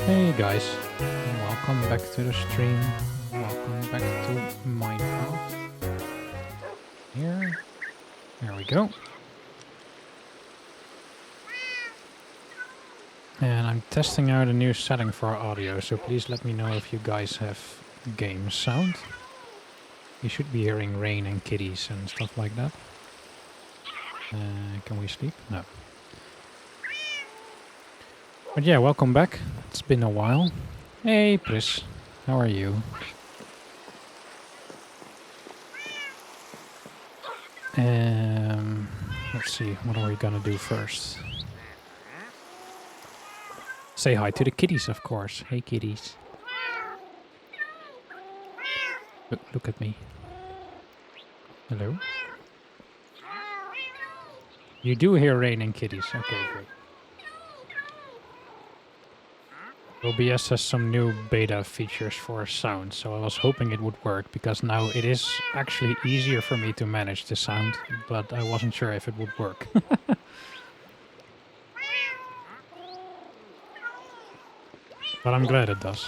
Hey guys, welcome back to the stream. Welcome back to Minecraft. There we go. And I'm testing out a new setting for our audio, so please let me know if you guys have game sound. You should be hearing rain and kitties and stuff like that. Can we sleep? No. But yeah, welcome back. It's been a while. Hey Pris, how are you? Let's see, what are we gonna do first? Say hi to the kitties, of course. Hey kitties. Look at me. Hello? You do hear rain and kitties. Okay, great. OBS has some new beta features for sound, so I was hoping it would work, because now it is actually easier for me to manage the sound, but I wasn't sure if it would work. But I'm glad it does.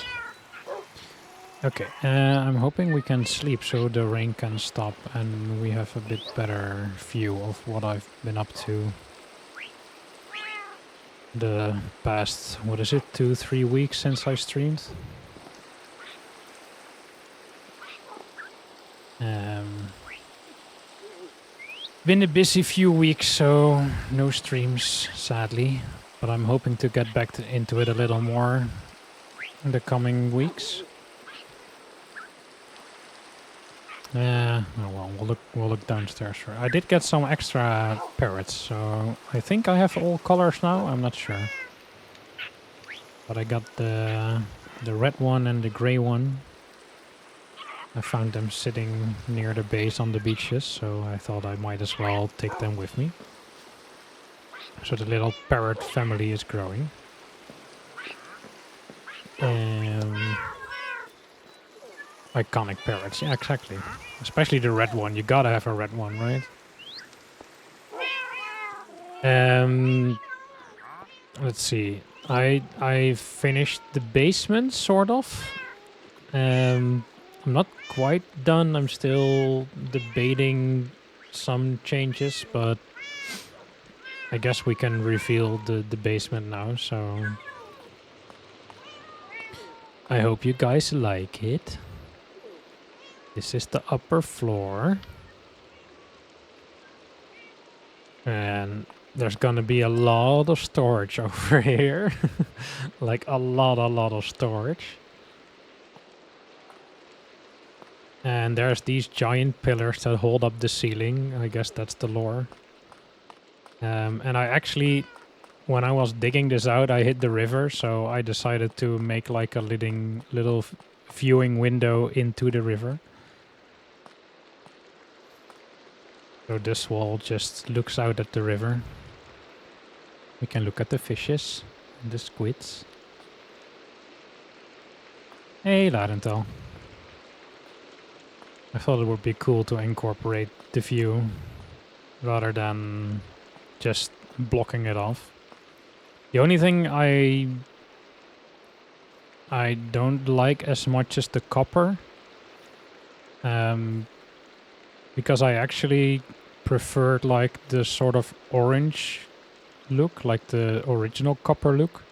Okay, I'm hoping we can sleep so the rain can stop and we have a bit better view of what I've been up to the past, what is it, 2-3 weeks since I streamed. Been a busy few weeks, so no streams, sadly. But I'm hoping to get back into it a little more in the coming weeks. Oh well, we'll look downstairs. I did get some extra parrots, so I think I have all colors now. I'm not sure, but I got the red one and the gray one. I found them sitting near the base on the beaches, so I thought I might as well take them with me. So the little parrot family is growing. Iconic parrots, yeah, exactly. Especially the red one. You gotta have a red one, right? Let's see. I finished the basement, sort of. I'm not quite done. I'm still debating some changes, but I guess we can reveal the basement now, so I hope you guys like it. This is the upper floor. And there's gonna be a lot of storage over here. Like a lot of storage. And there's these giant pillars that hold up the ceiling. I guess that's the lore. And I actually, when I was digging this out, I hit the river, so I decided to make like a little viewing window into the river. So this wall just looks out at the river. We can look at the fishes and the squids. Hey, Larental. I thought it would be cool to incorporate the view rather than just blocking it off. The only thing I don't like as much as the copper, because I actually preferred like the sort of orange look, like the original copper look,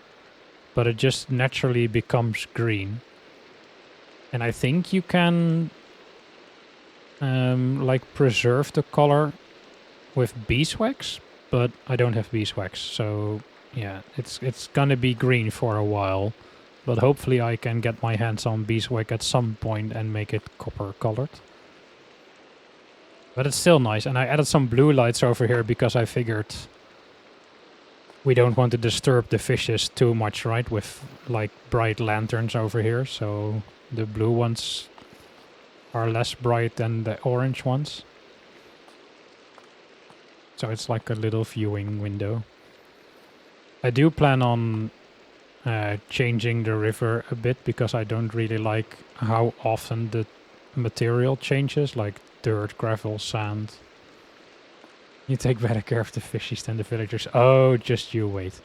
but it just naturally becomes green. And I think you can like preserve the color with beeswax, but I don't have beeswax, so yeah, it's gonna be green for a while, but hopefully I can get my hands on beeswax at some point and make it copper colored. But it's still nice, and I added some blue lights over here because I figured we don't want to disturb the fishes too much, right, with like bright lanterns over here, so the blue ones are less bright than the orange ones. So it's like a little viewing window. I do plan on changing the river a bit because I don't really like how often the material changes, like dirt, gravel, sand. You take better care of the fishies than the villagers. Oh, just you wait.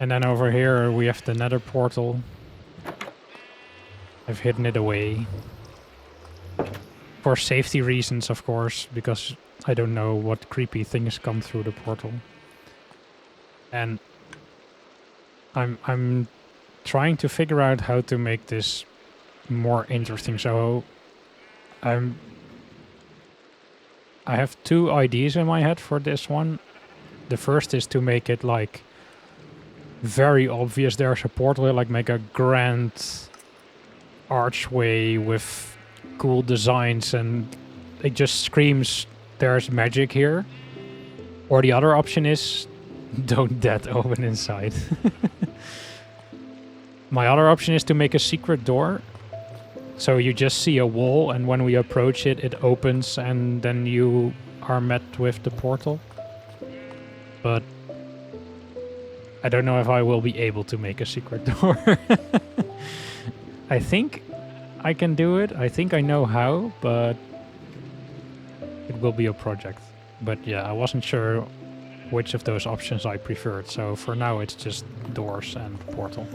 And then over here we have the nether portal. I've hidden it away. For safety reasons, of course, because I don't know what creepy things come through the portal. And I'm trying to figure out how to make this more interesting. So I have two ideas in my head for this one. The first is to make it like very obvious there's a portal, like make a grand archway with cool designs and it just screams there's magic here. Or the other option is don't dead open inside. My other option is to make a secret door. So you just see a wall and when we approach it, it opens and then you are met with the portal. But I don't know if I will be able to make a secret door. I think I can do it. I think I know how, but it will be a project. But yeah, I wasn't sure which of those options I preferred. So for now, it's just doors and portal.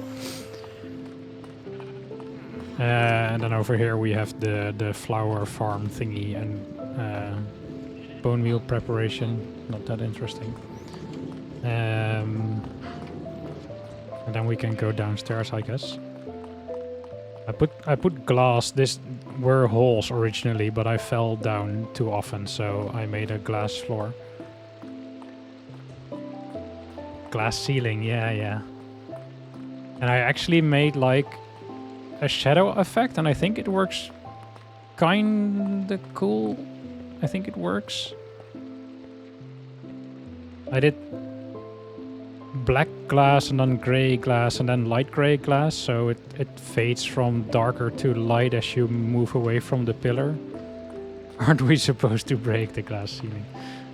And then over here we have the flower farm thingy and bone meal preparation. Not that interesting. And then we can go downstairs, I guess. I put glass. This were holes originally, but I fell down too often, so I made a glass floor. Glass ceiling, yeah. And I actually made like a shadow effect, and I think it works kinda cool. I think it works. I did black glass and then gray glass and then light gray glass, so it fades from darker to light as you move away from the pillar. Aren't we supposed to break the glass ceiling?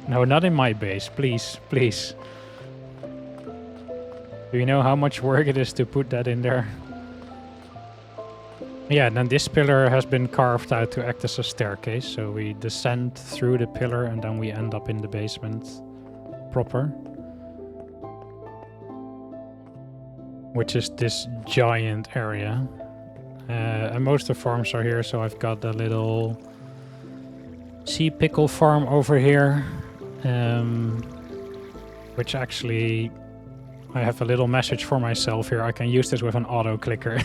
No, not in my base, please, please. Do you know how much work it is to put that in there? Yeah, and then this pillar has been carved out to act as a staircase, so we descend through the pillar and then we end up in the basement proper. Which is this giant area. And most of the farms are here, so I've got a little sea pickle farm over here. Which actually, I have a little message for myself here. I can use this with an auto clicker.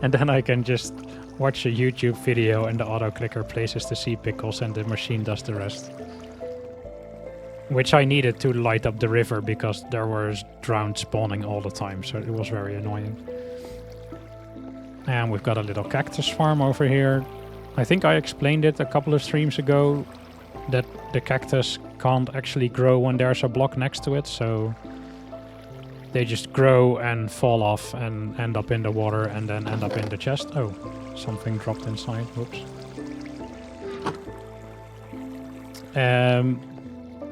And then I can just watch a YouTube video and the auto clicker places the sea pickles and the machine does the rest. Which I needed to light up the river because there was drowned spawning all the time, so it was very annoying. And we've got a little cactus farm over here. I think I explained it a couple of streams ago that the cactus can't actually grow when there's a block next to it, so they just grow and fall off and end up in the water and then end up in the chest. Oh, something dropped inside. Whoops.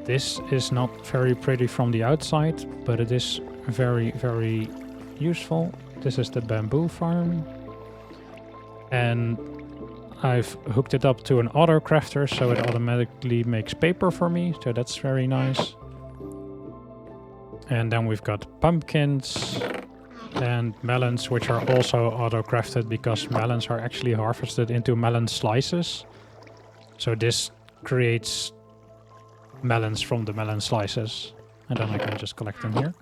This is not very pretty from the outside, but it is very, very useful. This is the bamboo farm. And I've hooked it up to an auto crafter, so it automatically makes paper for me, so that's very nice. And then we've got pumpkins and melons, which are also auto crafted because melons are actually harvested into melon slices. So this creates melons from the melon slices, and then I can just collect them here.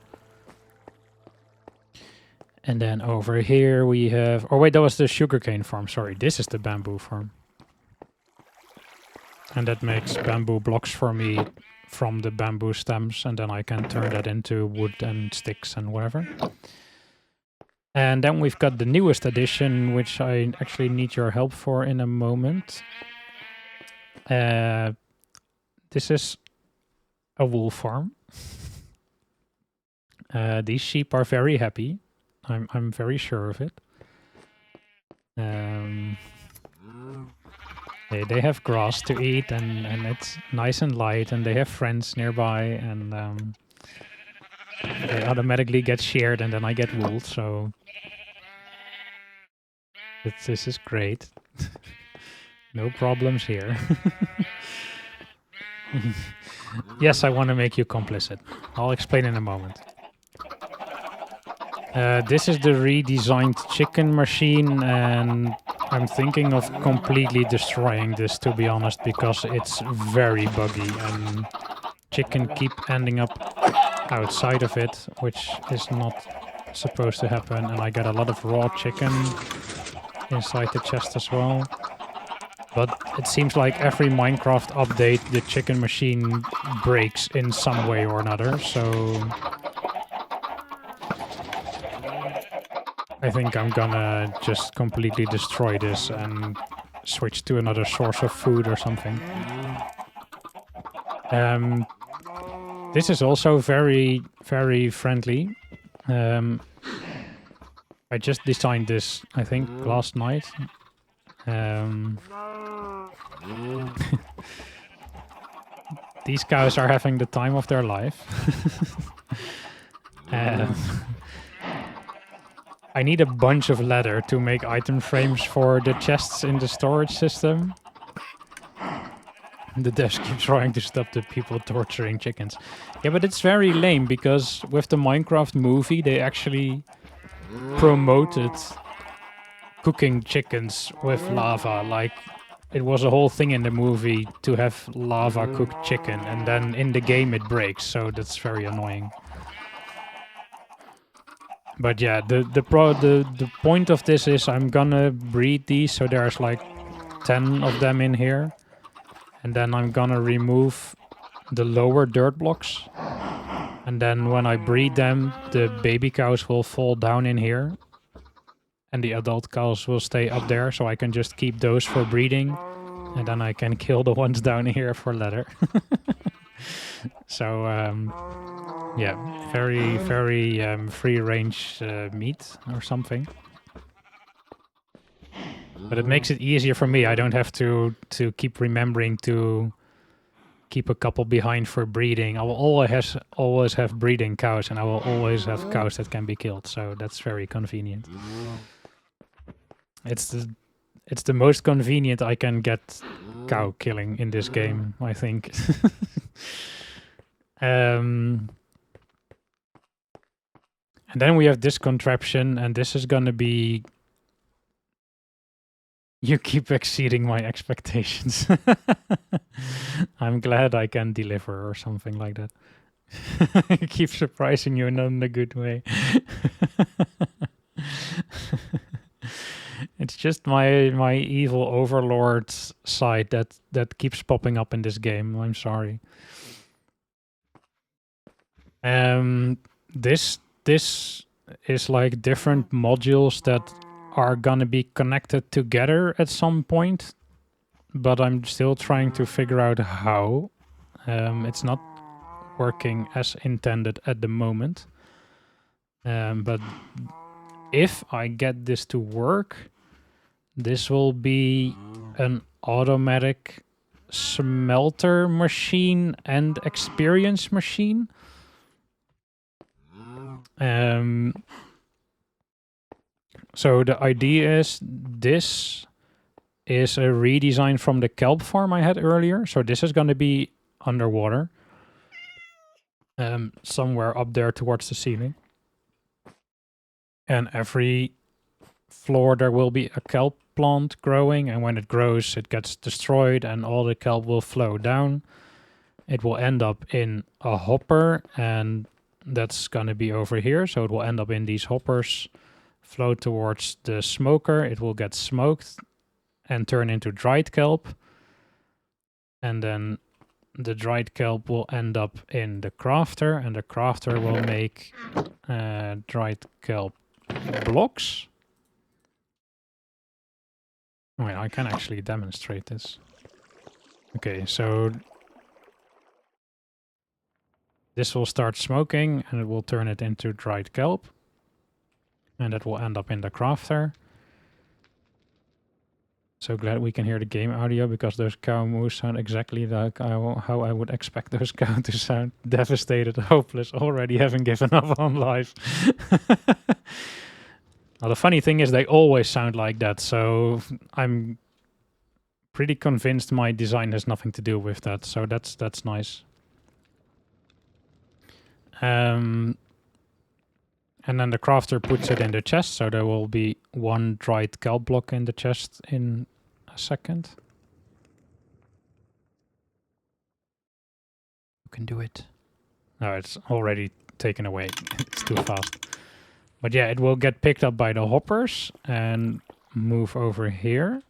And then over here we have... Oh wait, that was the sugarcane farm. Sorry, this is the bamboo farm. And that makes bamboo blocks for me from the bamboo stems, and then I can turn that into wood and sticks and whatever. And then we've got the newest addition, which I actually need your help for in a moment. This is a wool farm. These sheep are very happy. I'm very sure of it. They have grass to eat and it's nice and light, and they have friends nearby, and they automatically get sheared and then I get wool, so this is great. No problems here. Yes, I want to make you complicit. I'll explain in a moment. This is the redesigned chicken machine, and I'm thinking of completely destroying this, to be honest, because it's very buggy and chicken keep ending up outside of it, which is not supposed to happen, and I get a lot of raw chicken inside the chest as well. But it seems like every Minecraft update, the chicken machine breaks in some way or another, so I think I'm gonna just completely destroy this and switch to another source of food or something. This is also very, very friendly. I just designed this, I think, last night. These cows are having the time of their life. I need a bunch of leather to make item frames for the chests in the storage system. The devs keep trying to stop the people torturing chickens. Yeah, but it's very lame because with the Minecraft movie, they actually promoted cooking chickens with lava. Like, it was a whole thing in the movie to have lava cooked chicken, and then in the game it breaks, so that's very annoying. But yeah, the point of this is I'm gonna breed these, so there's like 10 of them in here. And then I'm gonna remove the lower dirt blocks. And then when I breed them, the baby cows will fall down in here. And the adult cows will stay up there, so I can just keep those for breeding. And then I can kill the ones down here for leather. So, yeah, very, very free-range meat or something. But it makes it easier for me. I don't have to keep remembering to keep a couple behind for breeding. I will always have breeding cows, and I will always have cows that can be killed. So that's very convenient. It's the most convenient I can get cow killing in this game, I think. And then we have this contraption, and this is gonna be... You keep exceeding my expectations. I'm glad I can deliver or something like that. I keep surprising you, not in a good way. It's just my evil overlord side that keeps popping up in this game. I'm sorry. This is like different modules that are gonna be connected together at some point, but I'm still trying to figure out how. It's not working as intended at the moment. But if I get this to work, this will be an automatic smelter machine and experience machine. So the idea is this is a redesign from the kelp farm I had earlier. So this is going to be underwater. Somewhere up there towards the ceiling. And every floor there will be a kelp plant growing, and when it grows it gets destroyed and all the kelp will flow down. It will end up in a hopper, and that's going to be over here. So it will end up in these hoppers, flow towards the smoker. It will get smoked and turn into dried kelp. And then the dried kelp will end up in the crafter, and the crafter will make dried kelp blocks. Wait, I can actually demonstrate this. Okay, so this will start smoking and it will turn it into dried kelp. And it will end up in the crafter. So glad we can hear the game audio, because those cow moves sound exactly like how I would expect those cows to sound. Devastated, hopeless, already having given up on life. Now, the funny thing is they always sound like that, so I'm pretty convinced my design has nothing to do with that, so that's nice. And And then the crafter puts it in the chest, so there will be one dried kelp block in the chest in a second. You can do it. No, it's already taken away. It's too fast. But yeah, it will get picked up by the hoppers and move over here.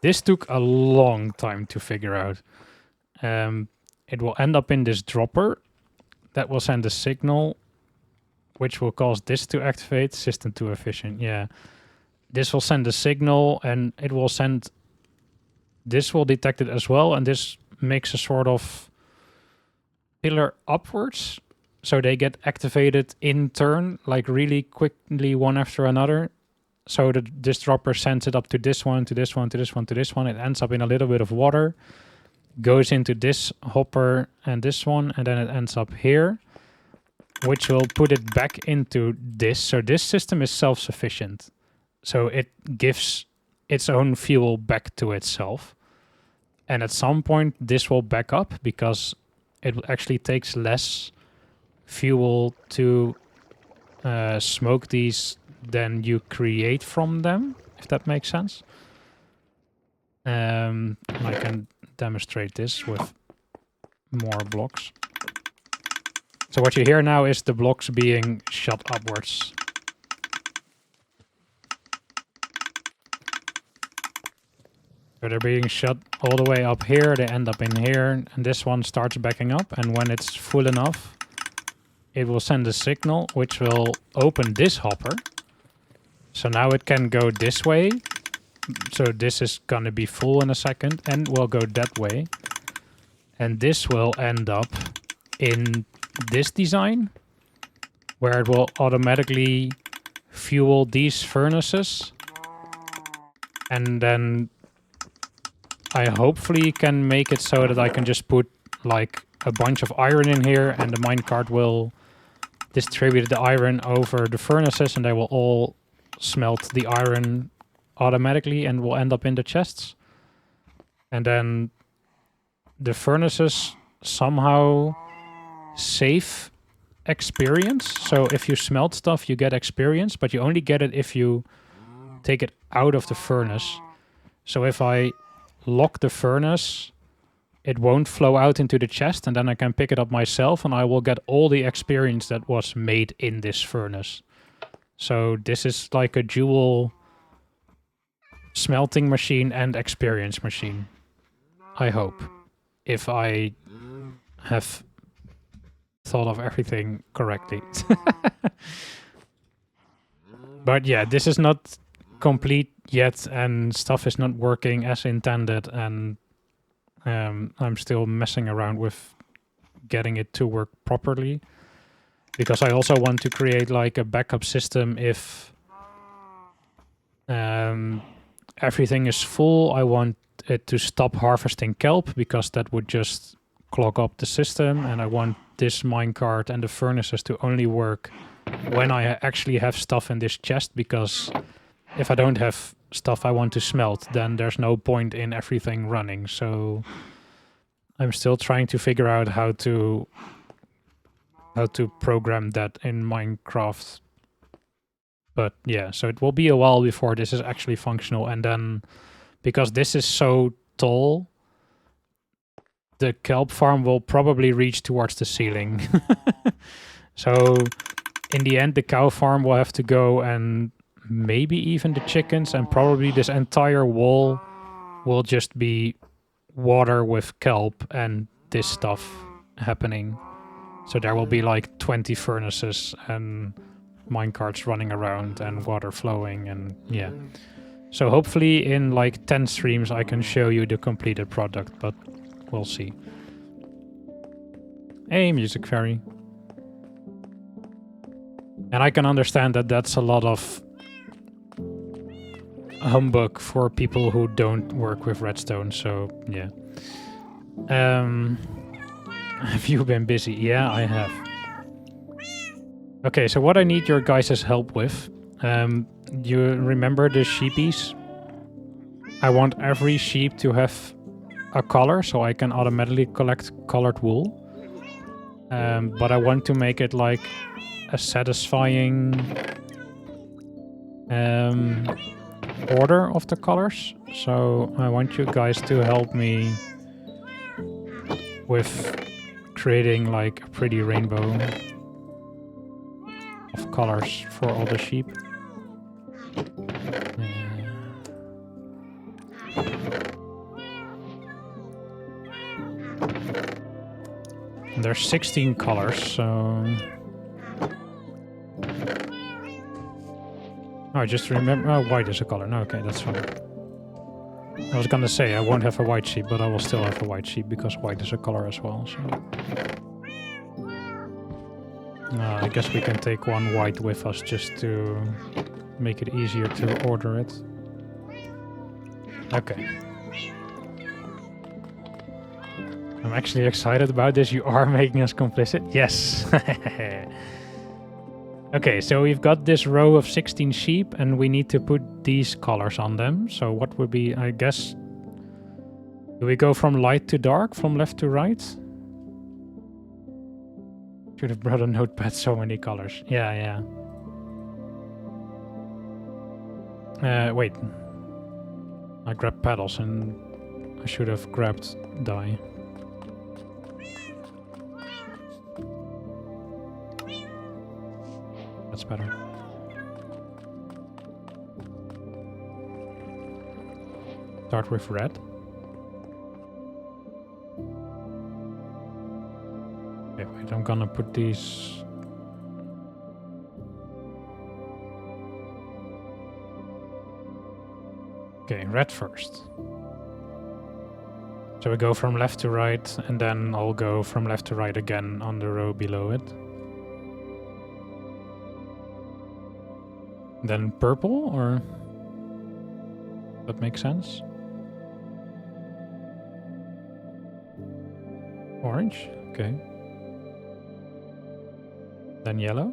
This took a long time to figure out. It will end up in this dropper. That will send a signal, which will cause this to activate. System too efficient, yeah. This will send a signal, and it will send... This will detect it as well, and this makes a sort of pillar upwards. So they get activated in turn, like really quickly, one after another. So this dropper sends it up to this one, to this one, to this one, to this one. It ends up in a little bit of water, goes into this hopper and this one, and then it ends up here, which will put it back into this. So this system is self-sufficient. So it gives its own fuel back to itself. And at some point, this will back up because it actually takes less fuel to smoke these than you create from them, if that makes sense. I can demonstrate this with more blocks. So what you hear now is the blocks being shot upwards. So they're being shot all the way up here, they end up in here, and this one starts backing up, and when it's full enough, it will send a signal, which will open this hopper. So now it can go this way. So this is gonna be full in a second, and will go that way. And this will end up in this design, where it will automatically fuel these furnaces. And then I hopefully can make it so that I can just put like a bunch of iron in here, and the minecart will distribute the iron over the furnaces, and they will all smelt the iron automatically and will end up in the chests. And then the furnaces somehow save experience. So if you smelt stuff, you get experience, but you only get it if you take it out of the furnace. So if I lock the furnace, it won't flow out into the chest, and then I can pick it up myself, and I will get all the experience that was made in this furnace. So this is like a dual smelting machine and experience machine, I hope, if I have thought of everything correctly. But yeah, this is not complete yet, and stuff is not working as intended, and I'm still messing around with getting it to work properly, because I also want to create like a backup system if everything is full. I want it to stop harvesting kelp, because that would just clog up the system, and I want this minecart and the furnaces to only work when I actually have stuff in this chest, because if I don't have stuff I want to smelt, then there's no point in everything running. So I'm still trying to figure out how to program that in Minecraft. But yeah, so it will be a while before this is actually functional, and then because this is so tall, the kelp farm will probably reach towards the ceiling. So in the end, the cow farm will have to go, and maybe even the chickens, and probably this entire wall will just be water with kelp and this stuff happening. So there will be like 20 furnaces and minecarts running around and water flowing, and yeah. So hopefully in like 10 streams I can show you the completed product, but we'll see. Hey, Music Fairy. And I can understand that that's a lot of humbug for people who don't work with redstone, so yeah. Have you been busy? Yeah, I have. Okay, so what I need your guys' help with, you remember the sheepies? I want every sheep to have a color, so I can automatically collect colored wool. But I want to make it like a satisfying order of the colors. So I want you guys to help me with creating like a pretty rainbow of colors for all the sheep. There's 16 colors, so... Oh, I just remember... Oh, white is a color. No, okay, that's fine. I was gonna say, I won't have a white sheep, but I will still have a white sheep, because white is a color as well, so... I guess we can take one white with us just to make it easier to order it. Okay. I'm actually excited about this. You are making us complicit? Yes! Okay, so we've got this row of 16 sheep, and we need to put these colors on them. So what would be, I guess... Do we go from light to dark, from left to right? Should have brought a notepad, so many colors. Yeah. Wait. I grabbed petals, and I should have grabbed dye. That's better. Start with red. Okay, wait, I'm gonna put these... Okay, red first. So we go from left to right, and then I'll go from left to right again on the row below it. Then purple, or... That makes sense? Orange, okay. Then yellow.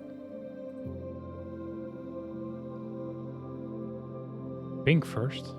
Pink first.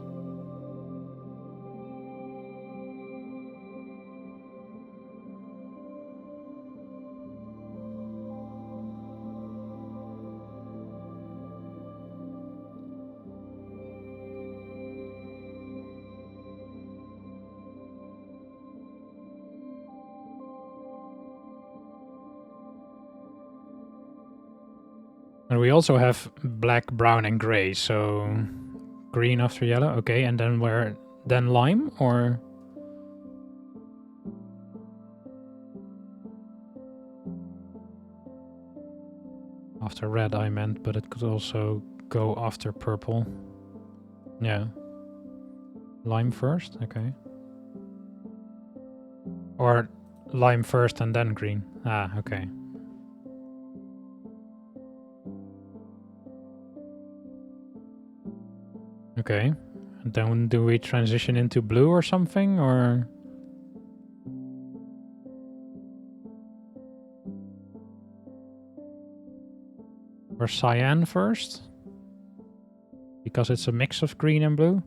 And we also have black, brown, and gray, so green after yellow, okay, and then where, then lime, or? After red I meant, but it could also go after purple. Yeah. Lime first, okay. Or lime first and then green. Ah, okay. Okay. And then do we transition into blue or something, or? Or cyan first? Because it's a mix of green and blue?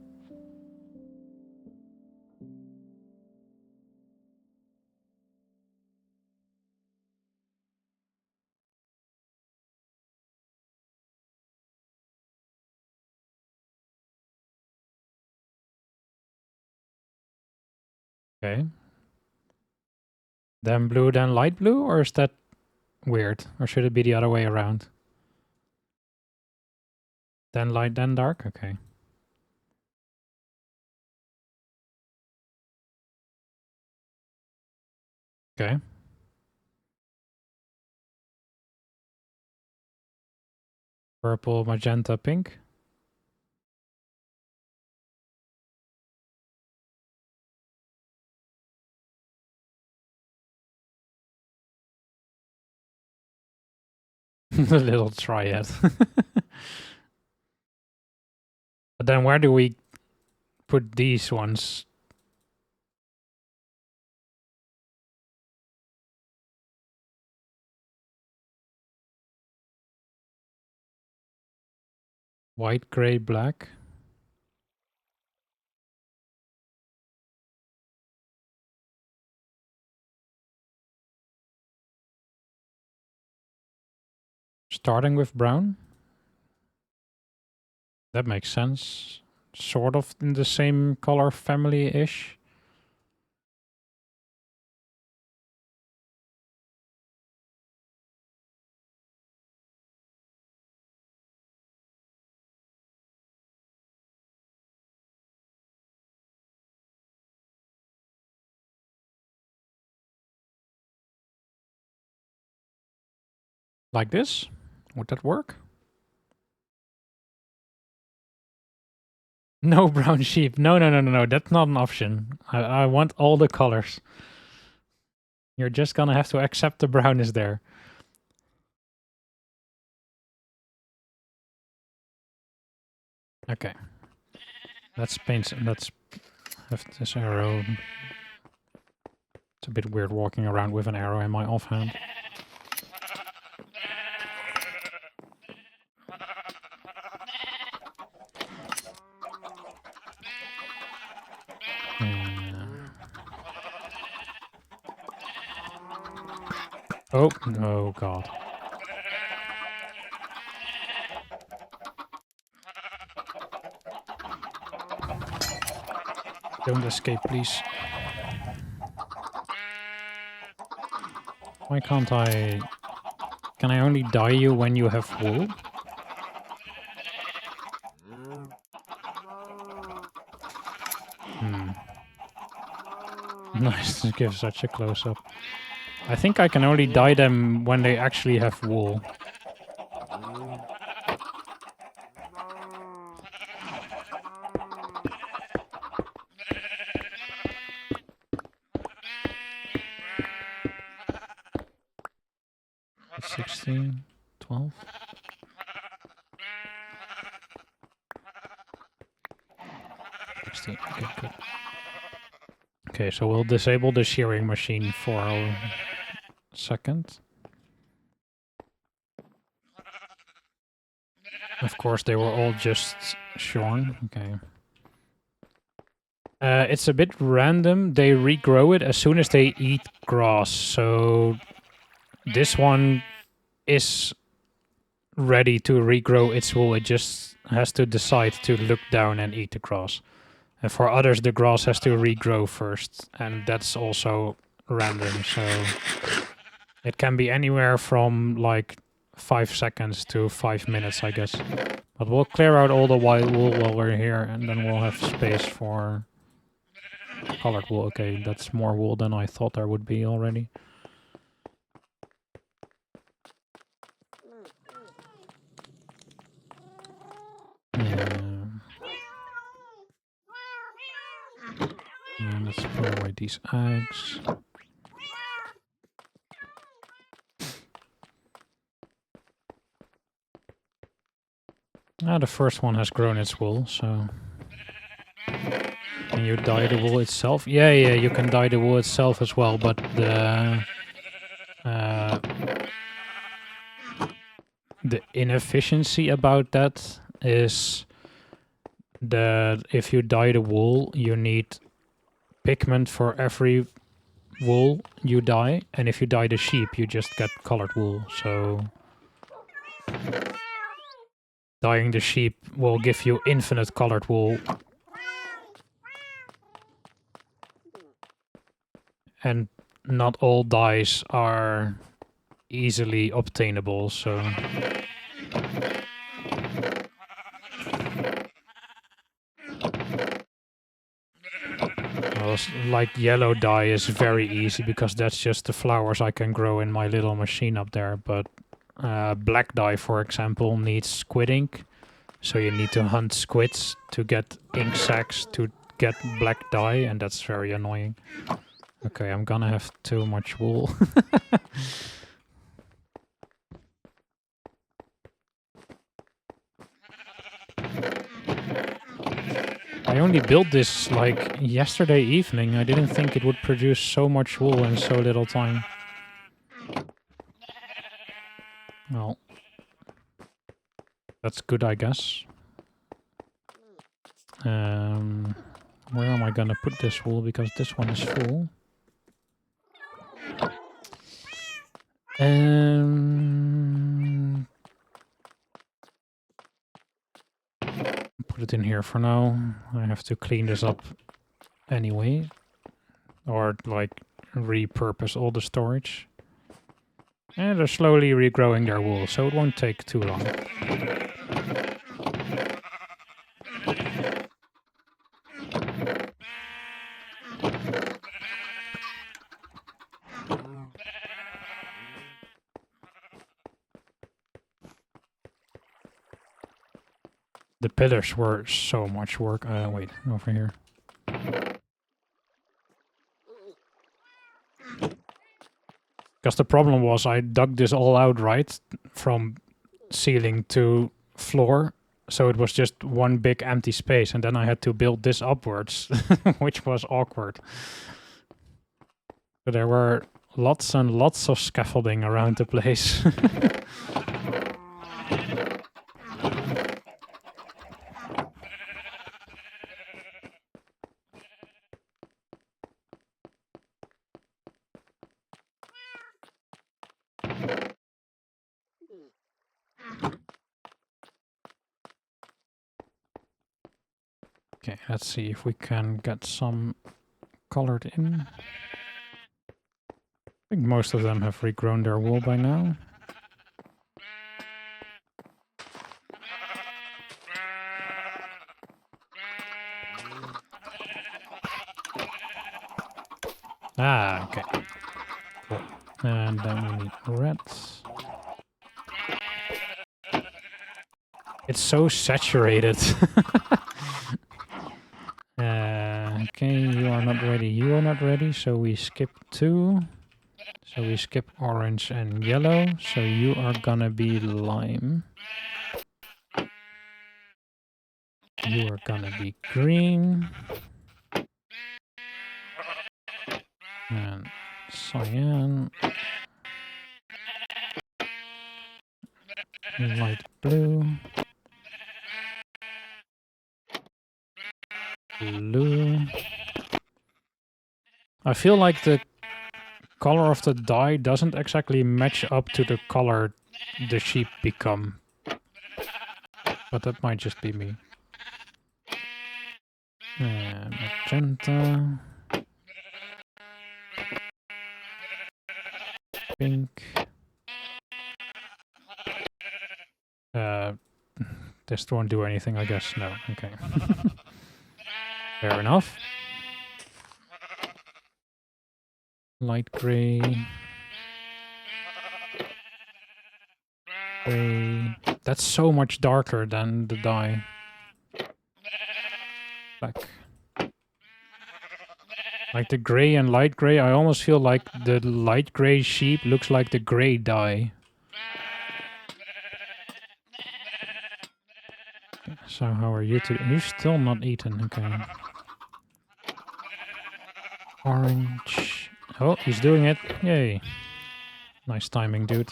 Okay. Then blue, then light blue, or is that weird? Or should it be the other way around? Then light, then dark? Okay. Okay. Purple, magenta, pink. The little triad. But then where do we put these ones? White, gray, black. Starting with brown. That makes sense. Sort of in the same color family-ish. Like this? Would that work? No brown sheep. No, no, no, no, no. That's not an option. I want all the colors. You're just gonna have to accept the brown is there. Okay. Let's paint. Let's have this arrow. It's a bit weird walking around with an arrow in my offhand. Oh, oh god. Don't escape, please. Why can't I... Can I only dye you when you have wool? Nice to give such a close-up. I think I can only dye them when they actually have wool. That's 16, 12. Okay, good. Okay, so we'll disable the shearing machine for a second. Of course, they were all just shorn. Okay. It's a bit random. They regrow it as soon as they eat grass. So this one is ready to regrow its wool. It just has to decide to look down and eat the grass. And for others, the grass has to regrow first. And that's also random. So it can be anywhere from like 5 seconds to 5 minutes, I guess. But we'll clear out all the white wool while we're here, and then we'll have space for colored wool. Okay, that's more wool than I thought there would be already. And let's put away these eggs. The first one has grown its wool, so... Can you dye the wool itself? Yeah, you can dye the wool itself as well, but the inefficiency about that is that if you dye the wool, you need pigment for every wool you dye, and if you dye the sheep, you just get colored wool, so... Dyeing the sheep will give you infinite colored wool. And not all dyes are easily obtainable, so... Well, like yellow dye is very easy because that's just the flowers I can grow in my little machine up there, but black dye, for example, needs squid ink, so you need to hunt squids to get ink sacs to get black dye, and that's very annoying. Okay, I'm gonna have too much wool. I only built this like yesterday evening. I didn't think it would produce so much wool in so little time. Well, that's good, I guess. Where am I gonna put this wool? Because this one is full. it in here for now. I have to clean this up anyway. Or, like, repurpose all the storage. And they're slowly regrowing their wool, so it won't take too long. The pillars were so much work. Wait, over here. Because the problem was I dug this all out right from ceiling to floor. So it was just one big empty space. And then I had to build this upwards, which was awkward. So there were lots and lots of scaffolding around the place. Okay, let's see if we can get some colored in. I think most of them have regrown their wool by now. Ah, okay. Cool. And then we need reds. It's so saturated. Okay, you are not ready, you are not ready, so we skip 2. So we skip orange and yellow, so you are gonna be lime. You are gonna be green. And cyan. Light blue. Blue. I feel like the color of the dye doesn't exactly match up to the color the sheep become. But that might just be me. Magenta. Pink. This won't do anything, I guess. No, okay. Fair enough. Light gray. Gray. That's so much darker than the dye. Black. Like the gray and light gray, I almost feel like the light gray sheep looks like the gray dye. So how are you today? You're still not eaten, okay. Orange. Oh, he's doing it. Yay. Nice timing, dude.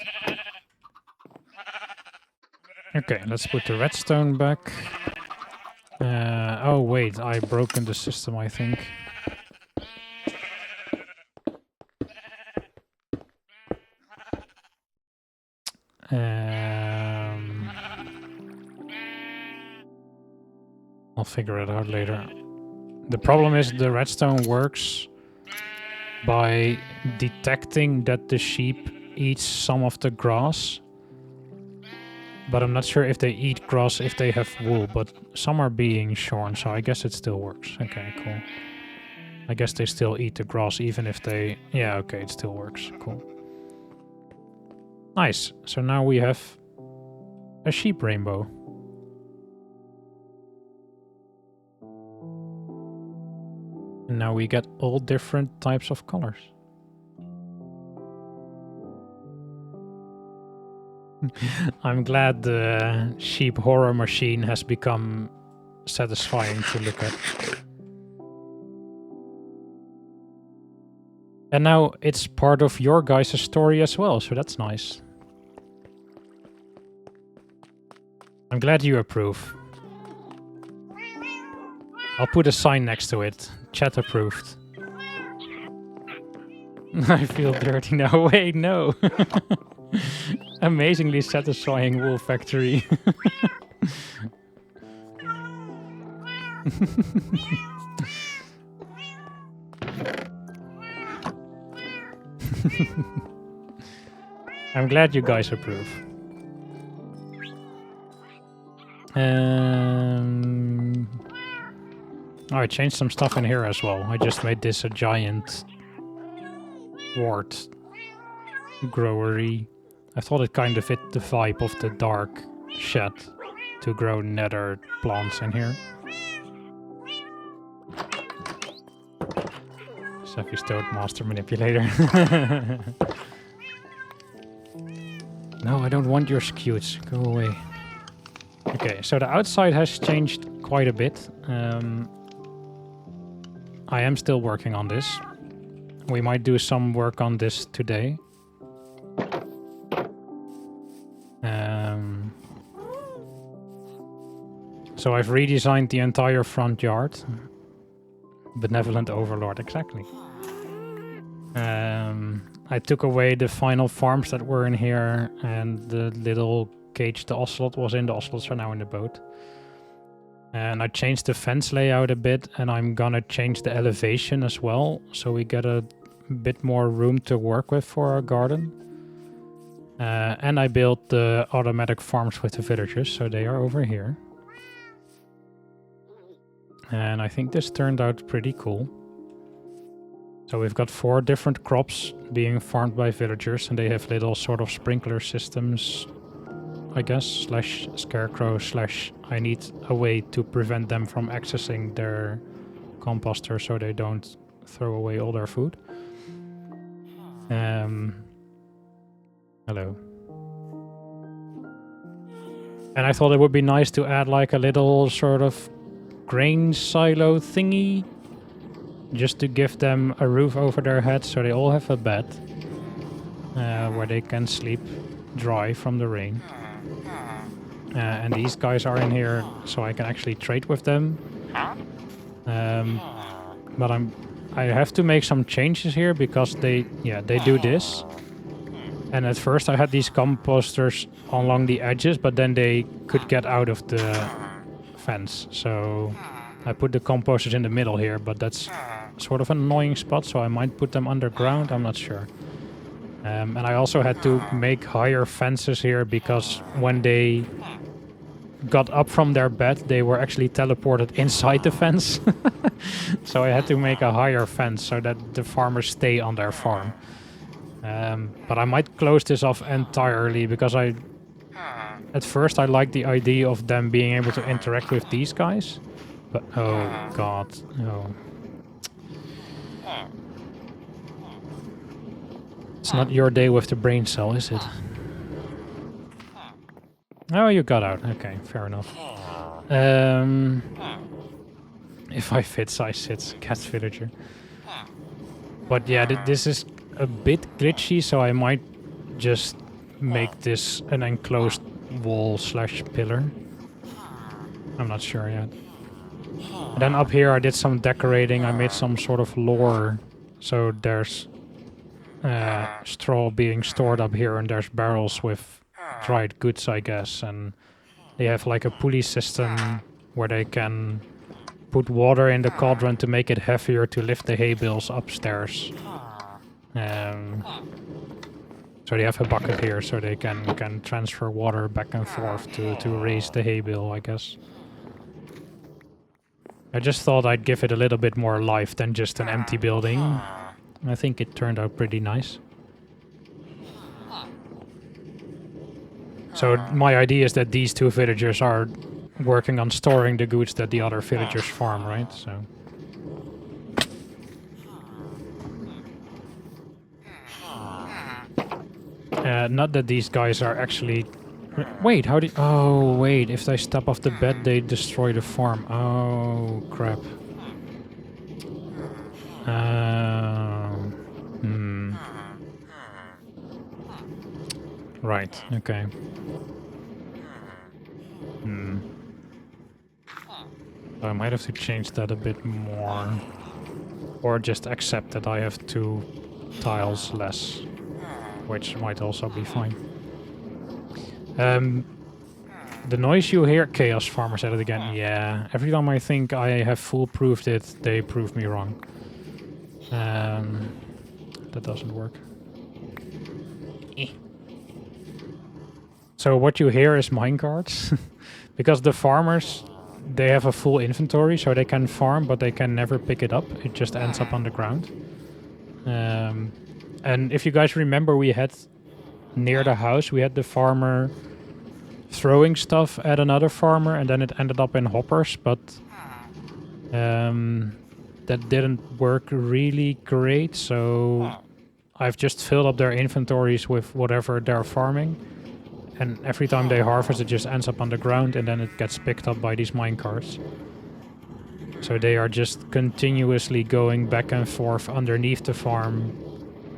Okay, let's put the redstone back. Oh wait, I've broken the system, I think. I'll figure it out later. The problem is the redstone works by detecting that the sheep eats some of the grass. But I'm not sure if they eat grass if they have wool, but some are being shorn, so I guess it still works. Okay, cool. I guess they still eat the grass even if they... Yeah, okay, it still works. Cool. Nice. So now we have a sheep rainbow. And now we get all different types of colors. I'm glad the sheep horror machine has become satisfying to look at. And now it's part of your guys' story as well, so that's nice. I'm glad you approve. I'll put a sign next to it. Chat approved. I feel dirty now. Wait, no. Amazingly satisfying wool factory. I'm glad you guys approve. Oh, I changed some stuff in here as well. I just made this a giant wart growery. I thought it kind of fit the vibe of the dark shed to grow nether plants in here. Seffy's Toad Master Manipulator. No, I don't want your scutes. Go away. Okay, so the outside has changed quite a bit. I am still working on this. We might do some work on this today. So I've redesigned the entire front yard. Benevolent Overlord, exactly. I took away the final farms that were in here, and the little cage the ocelot was in. The ocelots are now in the boat. And I changed the fence layout a bit, and I'm gonna change the elevation as well, so we get a bit more room to work with for our garden. And I built the automatic farms with the villagers, so they are over here. And I think this turned out pretty cool. So we've got 4 different crops being farmed by villagers, and they have little sort of sprinkler systems, I guess, slash scarecrow slash I need a way to prevent them from accessing their composter so they don't throw away all their food. Hello. And I thought it would be nice to add like a little sort of grain silo thingy, just to give them a roof over their heads so they all have a bed where they can sleep dry from the rain. And these guys are in here so I can actually trade with them. But I have to make some changes here because they do this. And at first I had these composters along the edges, but then they could get out of the fence. So I put the composters in the middle here, but that's sort of an annoying spot, so I might put them underground, I'm not sure. And I also had to make higher fences here because when they got up from their bed, they were actually teleported inside the fence. So I had to make a higher fence so that the farmers stay on their farm. But I might close this off entirely because at first I liked the idea of them being able to interact with these guys. But oh god, no. It's not your day with the brain cell, is it? Oh, you got out. Okay, fair enough. If I fit, I sit. Cat villager. But yeah, this is a bit glitchy, so I might just make this an enclosed wall slash pillar. I'm not sure yet. And then up here I did some decorating. I made some sort of lore. So there's straw being stored up here, and there's barrels with dried goods, I guess. And they have like a pulley system where they can put water in the cauldron to make it heavier to lift the hay bales upstairs. So they have a bucket here so they can transfer water back and forth to raise the hay bale, I guess. I just thought I'd give it a little bit more life than just an empty building. I think it turned out pretty nice. So my idea is that these 2 villagers are working on storing the goods that the other villagers farm, right? So. Not that these guys are actually... Wait, how did... Oh, wait, if they step off the bed, they destroy the farm. Oh, crap. Right, okay. So I might have to change that a bit more. Or just accept that I have 2 tiles less. Which might also be fine. The noise you hear, Chaos Farmer said it again. Yeah, every time I think I have foolproofed it, they prove me wrong. That doesn't work. So what you hear is minecarts. Because the farmers, they have a full inventory, so they can farm, but they can never pick it up. It just ends up on the ground. And if you guys remember, we had near the house, we had the farmer throwing stuff at another farmer, and then it ended up in hoppers, but that didn't work really great, so I've just filled up their inventories with whatever they're farming, and every time they harvest it just ends up on the ground, and then it gets picked up by these minecarts. So they are just continuously going back and forth underneath the farm,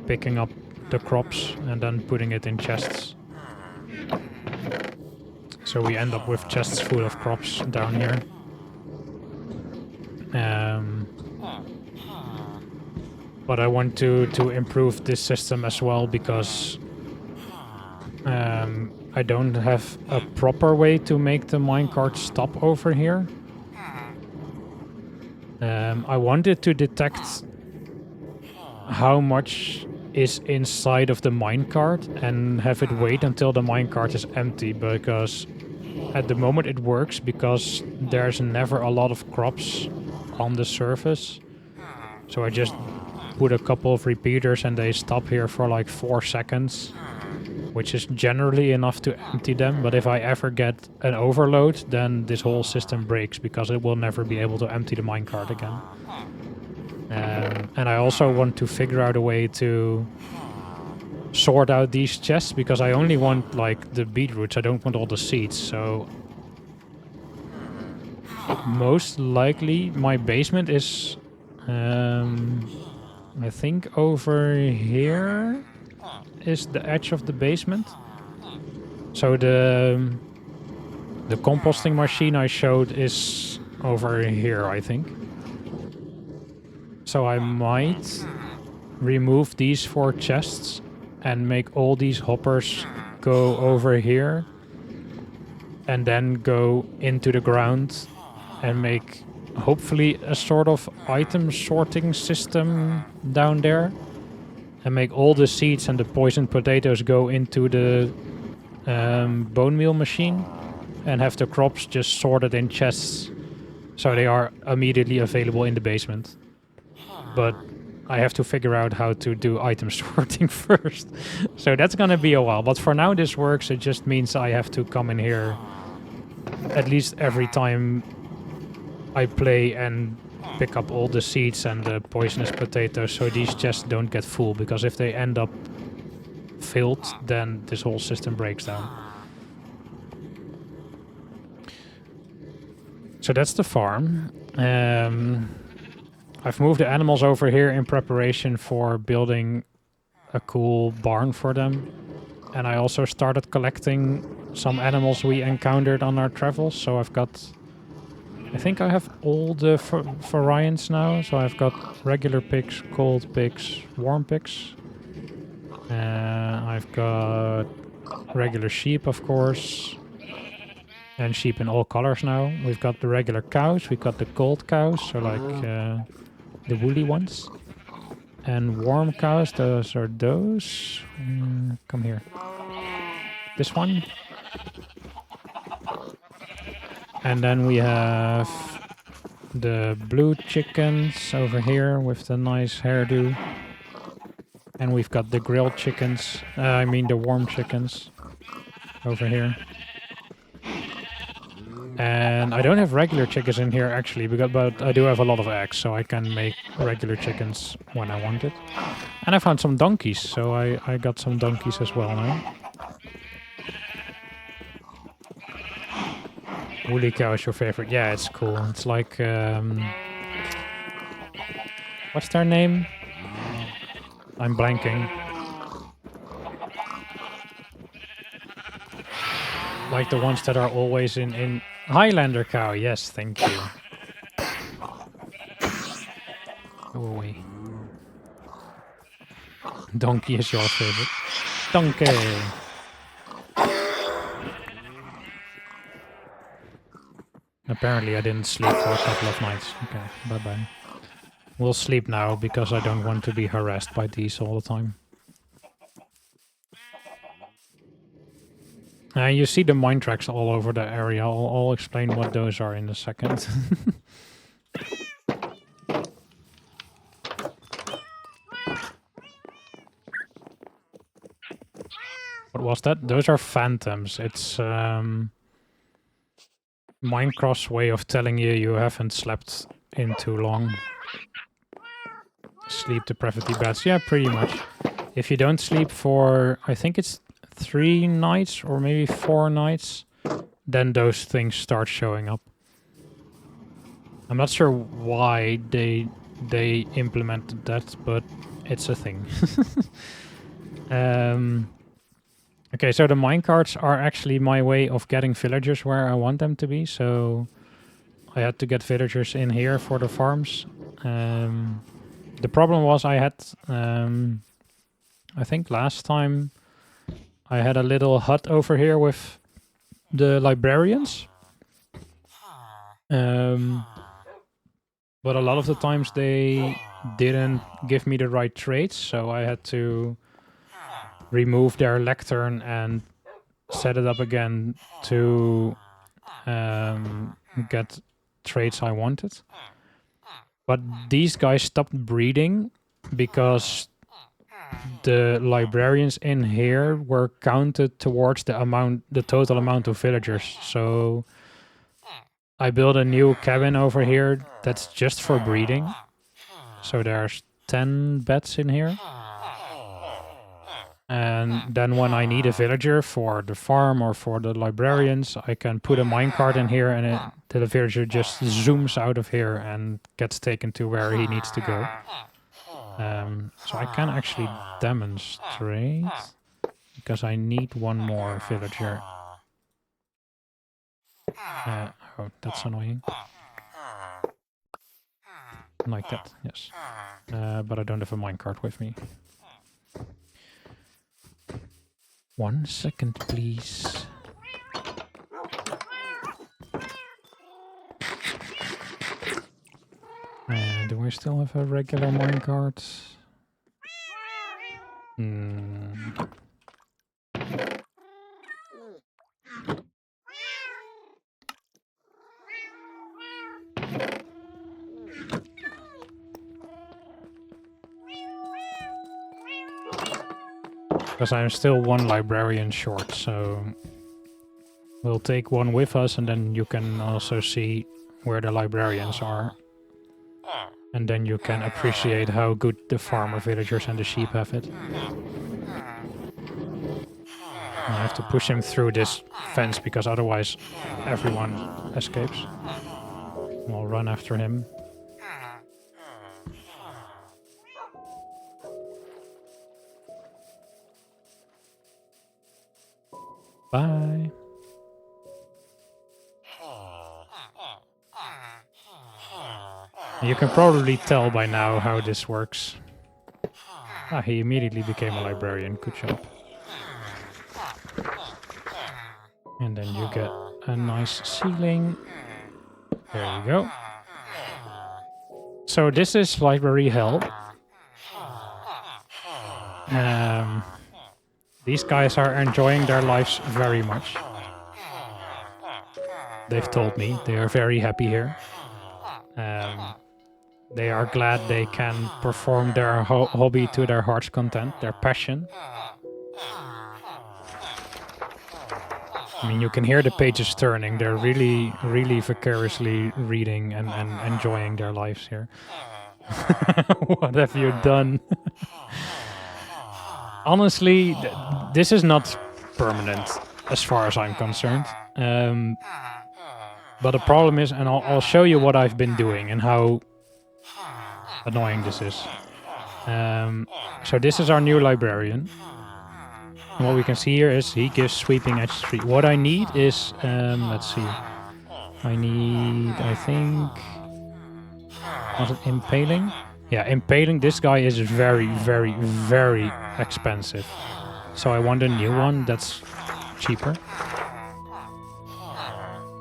picking up the crops and then putting it in chests. So we end up with chests full of crops down here. But I want to improve this system as well, because I don't have a proper way to make the minecart stop over here. I wanted to detect how much is inside of the minecart and have it wait until the minecart is empty, because at the moment it works because there's never a lot of crops on the surface. So I just put a couple of repeaters and they stop here for like 4 seconds, which is generally enough to empty them. But if I ever get an overload, then this whole system breaks because it will never be able to empty the minecart again. And I also want to figure out a way to sort out these chests, because I only want like the beetroots, I don't want all the seeds. So most likely my basement is I think over here is the edge of the basement. So the composting machine I showed is over here, I think. So I might remove these 4 chests and make all these hoppers go over here and then go into the ground and make hopefully a sort of item sorting system down there, and make all the seeds and the poisoned potatoes go into the bone meal machine and have the crops just sorted in chests so they are immediately available in the basement. But I have to figure out how to do item sorting first. So that's gonna be a while. But for now this works. It just means I have to come in here at least every time I play and pick up all the seeds and the poisonous potatoes, so these chests don't get full, because if they end up filled, then this whole system breaks down. So that's the farm. I've moved the animals over here in preparation for building a cool barn for them. And I also started collecting some animals we encountered on our travels. So I've got, I think I have all the variants now. So I've got regular pigs, cold pigs, warm pigs. I've got regular sheep, of course. And sheep in all colors now. We've got the regular cows, we've got the cold cows, so like the woolly ones. And warm cows, those are those. Come here. This one. And then we have the blue chickens over here with the nice hairdo. And we've got the grilled chickens, I mean the warm chickens over here. And I don't have regular chickens in here actually, but I do have a lot of eggs, so I can make regular chickens when I want it. And I found some donkeys, so I got some donkeys as well now. Woolly cow is your favorite? Yeah, it's cool. It's like, what's their name? I'm blanking. Like the ones that are always in Highlander cow, yes, thank you. Go away. Donkey is your favorite. Donkey! Apparently I didn't sleep for a couple of nights. Okay, bye-bye. We'll sleep now because I don't want to be harassed by these all the time. You see the mine tracks all over the area. I'll explain what those are in a second. What was that? Those are phantoms. It's Minecraft's way of telling you haven't slept in too long. Sleep depravity beds. Yeah, pretty much. If you don't sleep for, I think it's 3 nights or maybe 4 nights, then those things start showing up. I'm not sure why they implemented that, but it's a thing. Okay, so the minecarts are actually my way of getting villagers where I want them to be. So I had to get villagers in here for the farms. The problem was I had, I think last time I had a little hut over here with the librarians. But a lot of the times they didn't give me the right traits, so I had to remove their lectern and set it up again to get traits I wanted. But these guys stopped breeding because the librarians in here were counted towards the total amount of villagers. So I built a new cabin over here that's just for breeding. So there's 10 beds in here. And then when I need a villager for the farm or for the librarians, I can put a minecart in here and the villager just zooms out of here and gets taken to where he needs to go. So I can actually demonstrate, because I need one more villager. Oh, that's annoying. Like that, yes. But I don't have a minecart with me. 1 second, please. Do I still have a regular minecart? Because I'm still 1 librarian short, so we'll take 1 with us and then you can also see where the librarians are. And then you can appreciate how good the farmer villagers and the sheep have it. I have to push him through this fence because otherwise everyone escapes. We'll run after him. Bye. You can probably tell by now how this works. Ah, he immediately became a librarian. Good job. And then you get a nice ceiling. There you go. So this is library hell. These guys are enjoying their lives very much. They've told me they are very happy here. They are glad they can perform their hobby to their heart's content, their passion. I mean, you can hear the pages turning. They're really, really vicariously reading and enjoying their lives here. What have you done? Honestly, this is not permanent, as far as I'm concerned. But the problem is, and I'll show you what I've been doing and how annoying this is. So this is our new librarian. And what we can see here is he gives sweeping edge 3. What I need is, let's see. I need, I think, was it impaling? Yeah, impaling. This guy is very, very, very expensive. So I want a new one that's cheaper.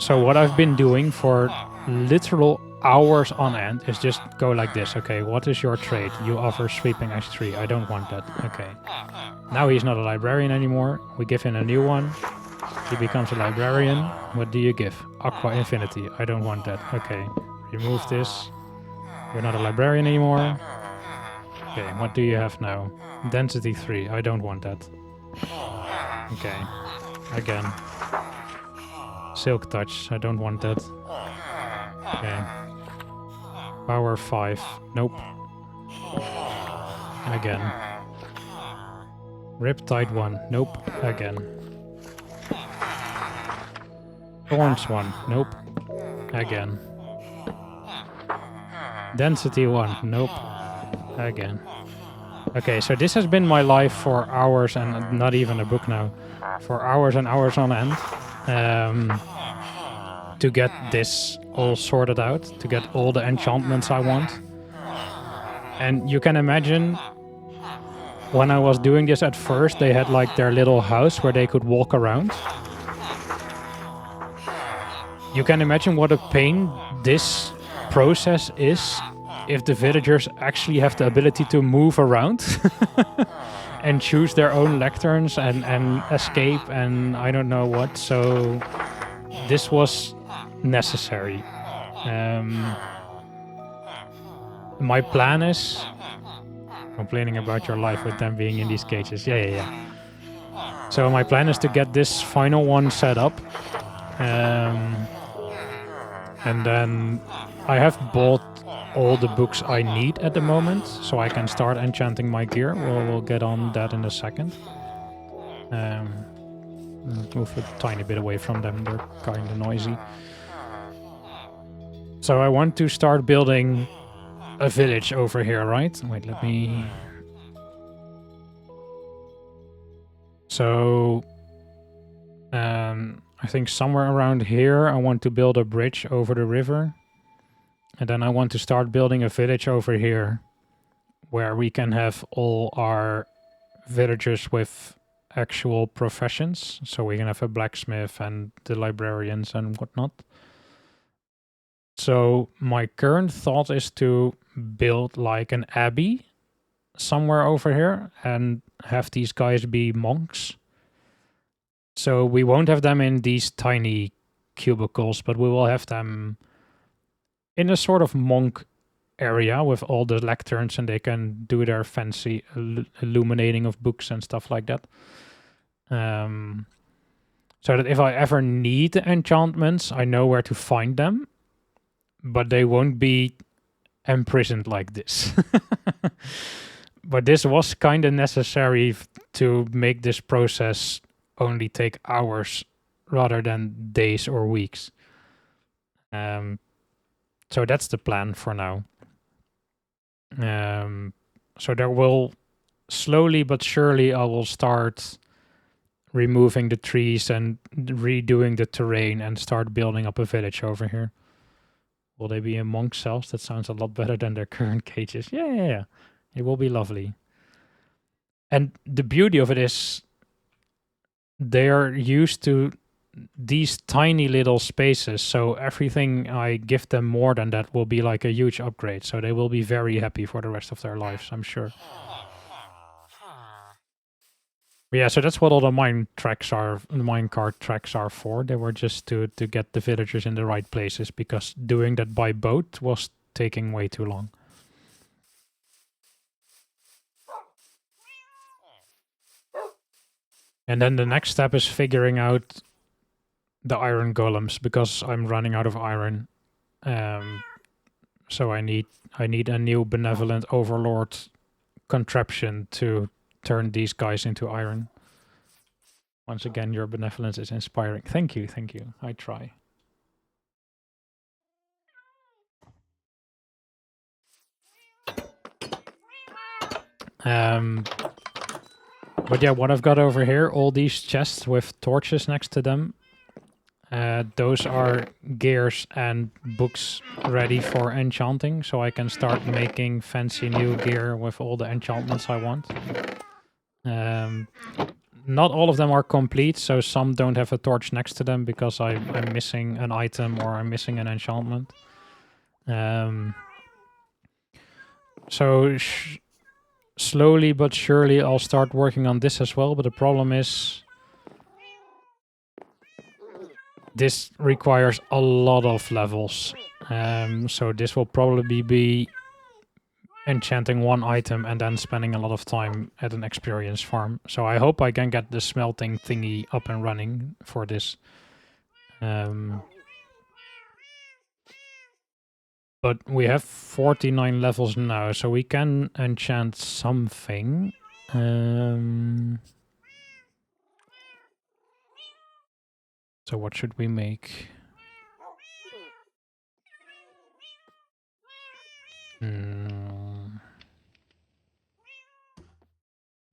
So what I've been doing for literal hours on end is just go like this. Okay, what is your trade? You offer sweeping x3. I don't want that. Okay. Now he's not a librarian anymore. We give him a new one. He becomes a librarian. What do you give? Aqua Infinity. I don't want that. Okay. Remove this. You're not a librarian anymore. Okay, what do you have now? Density 3. I don't want that. Okay. Again. Silk Touch. I don't want that. Okay. Power 5. Nope. Again. Riptide 1. Nope. Again. Thorns 1. Nope. Again. Density 1. Nope. Again. Okay, so this has been my life for hours, and not even a book now. For hours and hours on end. To get this all sorted out. To get all the enchantments I want. And you can imagine, when I was doing this at first, they had like their little house where they could walk around. You can imagine what a pain this process is if the villagers actually have the ability to move around and choose their own lecterns and escape and I don't know what. So this was necessary. My plan is... Complaining about your life with them being in these cages. Yeah. So my plan is to get this final one set up. And then I have bought all the books I need at the moment, so I can start enchanting my gear. We'll get on that in a second. Move a tiny bit away from them, they're kind of noisy. So I want to start building a village over here, right? Wait, let me... So... I think somewhere around here I want to build a bridge over the river. And then I want to start building a village over here where we can have all our villagers with actual professions. So we can have a blacksmith and the librarians and whatnot. So my current thought is to build like an abbey somewhere over here and have these guys be monks. So we won't have them in these tiny cubicles, but we will have them in a sort of monk area with all the lecterns and they can do their fancy illuminating of books and stuff like that. So that if I ever need enchantments, I know where to find them, but they won't be imprisoned like this. But this was kind of necessary to make this process only take hours rather than days or weeks. So that's the plan for now. So there will slowly but surely I will start removing the trees and redoing the terrain and start building up a village over here. Will they be in monk cells? That sounds a lot better than their current cages. Yeah. It will be lovely. And the beauty of it is they are used to these tiny little spaces, so everything I give them more than that will be like a huge upgrade, so they will be very happy for the rest of their lives, I'm sure. But yeah, so that's what all the minecart tracks are for. They were just to get the villagers in the right places, because doing that by boat was taking way too long. And then the next step is figuring out the iron golems, because I'm running out of iron. So I need a new benevolent overlord contraption to turn these guys into iron. Once again, your benevolence is inspiring. Thank you. I try. But yeah, what I've got over here, all these chests with torches next to them, those are gears and books ready for enchanting, so I can start making fancy new gear with all the enchantments I want. not all of them are complete, so some don't have a torch next to them because I'm missing an item or I'm missing an enchantment. So slowly but surely I'll start working on this as well, but the problem is this requires a lot of levels. So this will probably be enchanting one item and then spending a lot of time at an experience farm. So I hope I can get the smelting thingy up and running for this. But we have 49 levels now, so we can enchant something. So what should we make?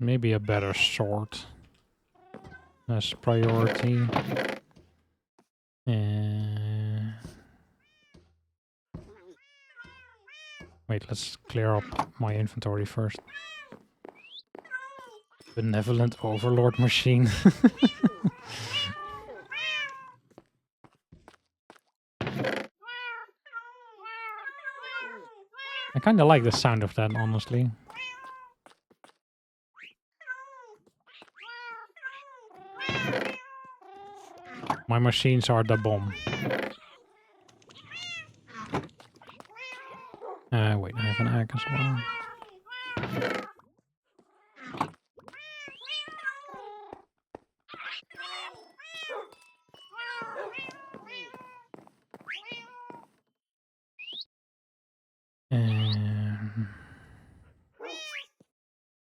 Maybe a better sword as priority. Wait, let's clear up my inventory first. Benevolent overlord machine. I kind of like the sound of that, honestly. My machines are the bomb. Wait, I have an egg as well.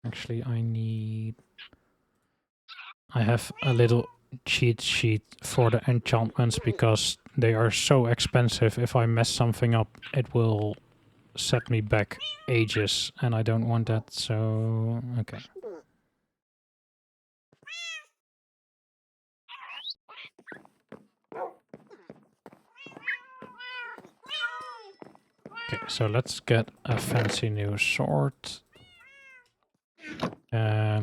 Actually, I have a little cheat sheet for the enchantments because they are so expensive. If I mess something up, it will set me back ages, and I don't want that, so okay. Okay, so let's get a fancy new sword.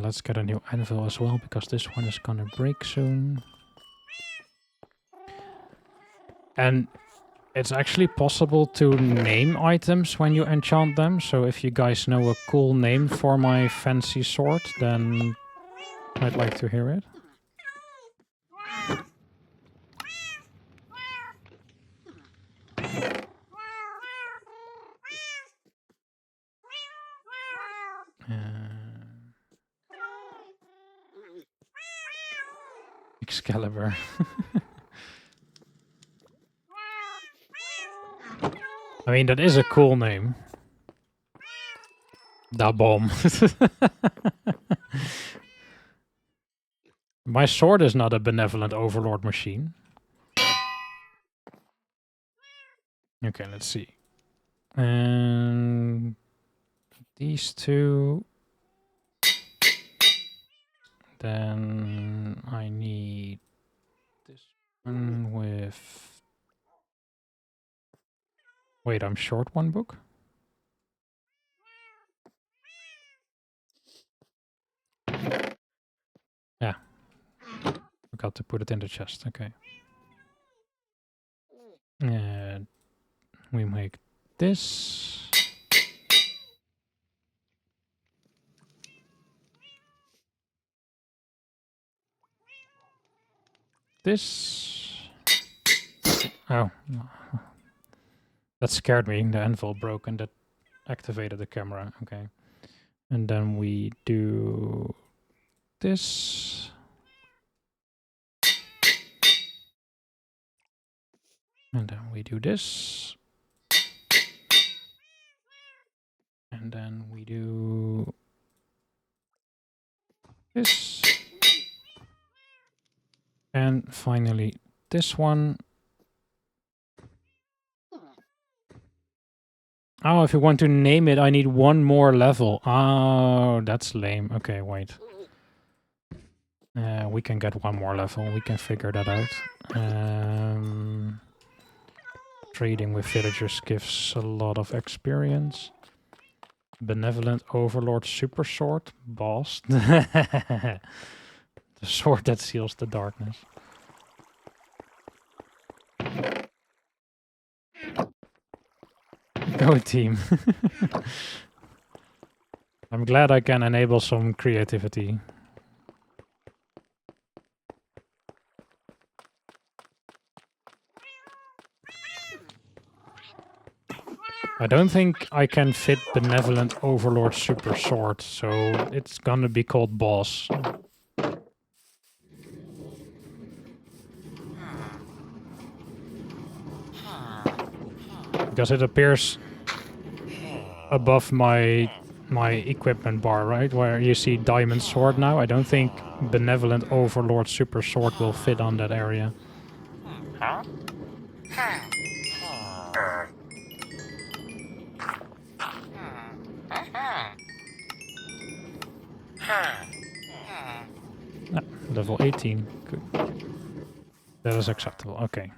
Let's get a new anvil as well, because this one is gonna break soon. And it's actually possible to name items when you enchant them, so if you guys know a cool name for my fancy sword, then I'd like to hear it. Excalibur. I mean, that is a cool name. Da bomb. My sword is not a benevolent overlord machine. Okay, let's see. And these two. Then I need this one with... Wait, I'm short one book? Yeah. Forgot to put it in the chest, okay. And we make this. This. Oh. That scared me. The anvil broke and that activated the camera. Okay. And then we do this. And then we do this. And then we do this. And finally this one. Oh, if you want to name it, I need one more level. Oh, that's lame. Okay, wait. We can get one more level. We can figure that out. Trading with villagers gives a lot of experience. Benevolent Overlord Super Sword. Boss. The sword that seals the darkness. Go team. I'm glad I can enable some creativity. I don't think I can fit Benevolent Overlord Super Sword, so it's gonna be called Boss. Because it appears above my equipment bar, right? Where you see Diamond Sword now. I don't think Benevolent Overlord Super Sword will fit on that area. Ah, level 18. Good. That is acceptable. Okay.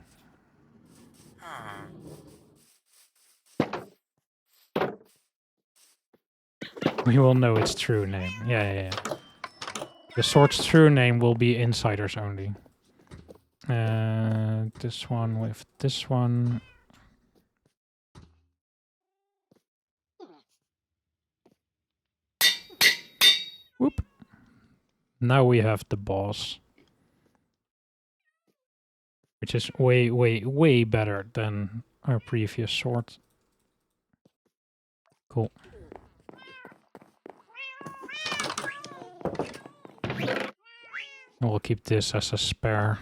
We will know its true name. Yeah. The sword's true name will be insiders only. This one with this one. Whoop. Now we have the boss. Which is way better than our previous sword. Cool. We'll keep this as a spare.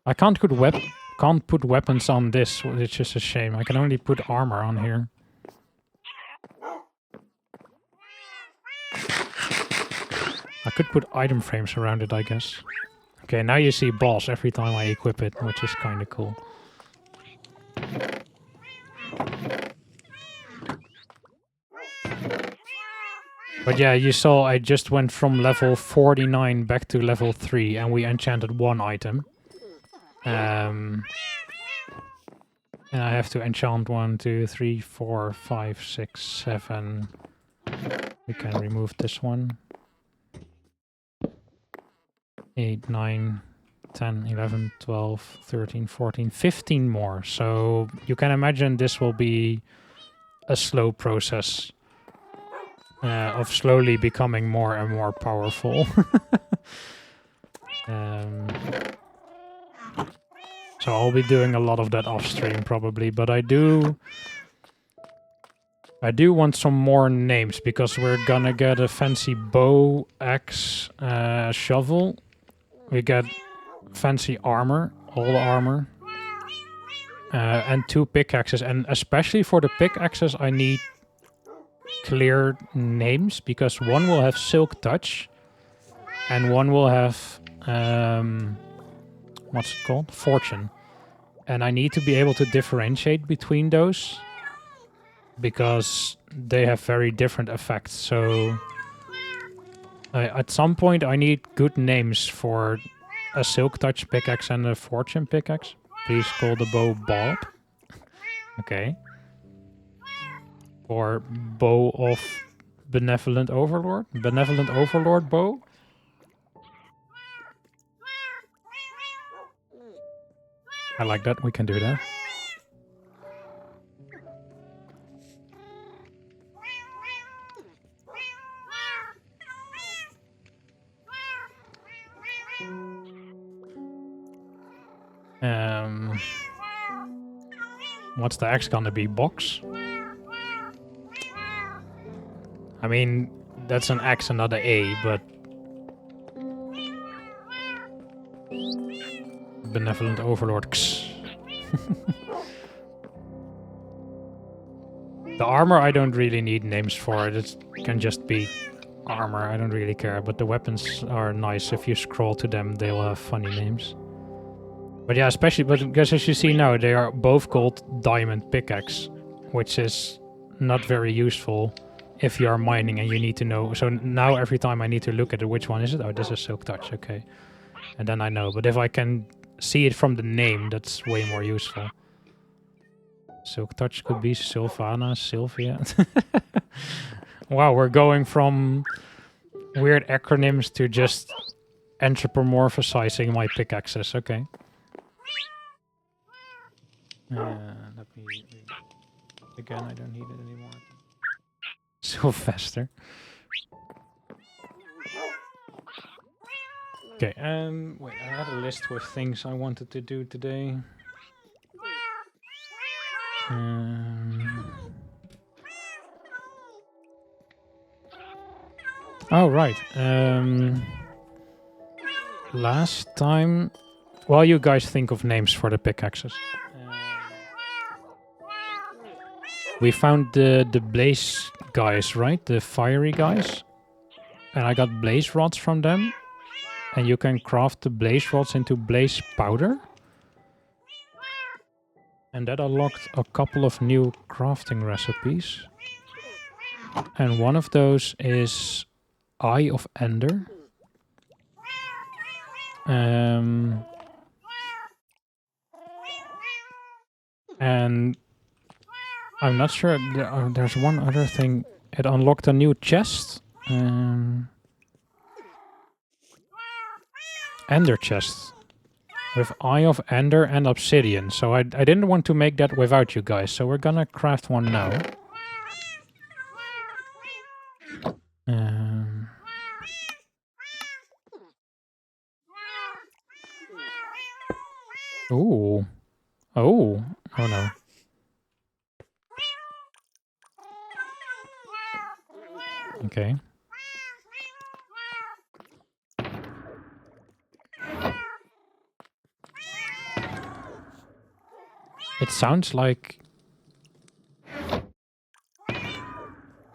I can't put weapons on this, which is a shame. I can only put armor on here. I could put item frames around it, I guess. Okay, now you see boss every time I equip it, which is kind of cool. But yeah, you saw I just went from level 49 back to level 3 and we enchanted one item. And I have to enchant 1, 2, 3, 4, 5, 6, 7. We can remove this one. 8, 9, 10, 11, 12, 13, 14, 15 more. So you can imagine this will be a slow process of slowly becoming more and more powerful. So I'll be doing a lot of that off stream probably, but I do want some more names because we're gonna get a fancy bow, axe, shovel. We get fancy armor, all armor, and 2 pickaxes. And especially for the pickaxes, I need clear names because one will have Silk Touch and one will have what's it called? Fortune. And I need to be able to differentiate between those because they have very different effects. So at some point I need good names for a Silk Touch pickaxe and a Fortune pickaxe. Please call the bow Bob. Okay. Or Bow of Benevolent Overlord. Benevolent Overlord bow. I like that. We can do that. What's the X gonna be? Box? I mean, that's an X and not an A, but... Benevolent Overlord. The armor I don't really need names for. It can just be armor. I don't really care. But the weapons are nice. If you scroll to them, they'll have funny names. But yeah, especially because as you see now, they are both called Diamond Pickaxe, which is not very useful if you are mining and you need to know. So now every time I need to look at it, which one is it? Oh, this is Silk Touch. Okay. And then I know. But if I can see it from the name, that's way more useful. Silk Touch could be Sylvana, Sylvia. Wow, we're going from weird acronyms to just anthropomorphizing my pickaxes. Okay. Let me... Again, I don't need it anymore. So faster. Okay, wait, I had a list with things I wanted to do today. Oh, right. Last time... While you guys think of names for the pickaxes. We found the blaze guys, right? The fiery guys. And I got blaze rods from them. And you can craft the blaze rods into blaze powder. And that unlocked a couple of new crafting recipes. And one of those is Eye of Ender. And I'm not sure. There's one other thing. It unlocked a new chest. Ender chest. With Eye of Ender and Obsidian. So I didn't want to make that without you guys. So we're gonna craft one now. Ooh. Oh. Oh no. Okay. It sounds like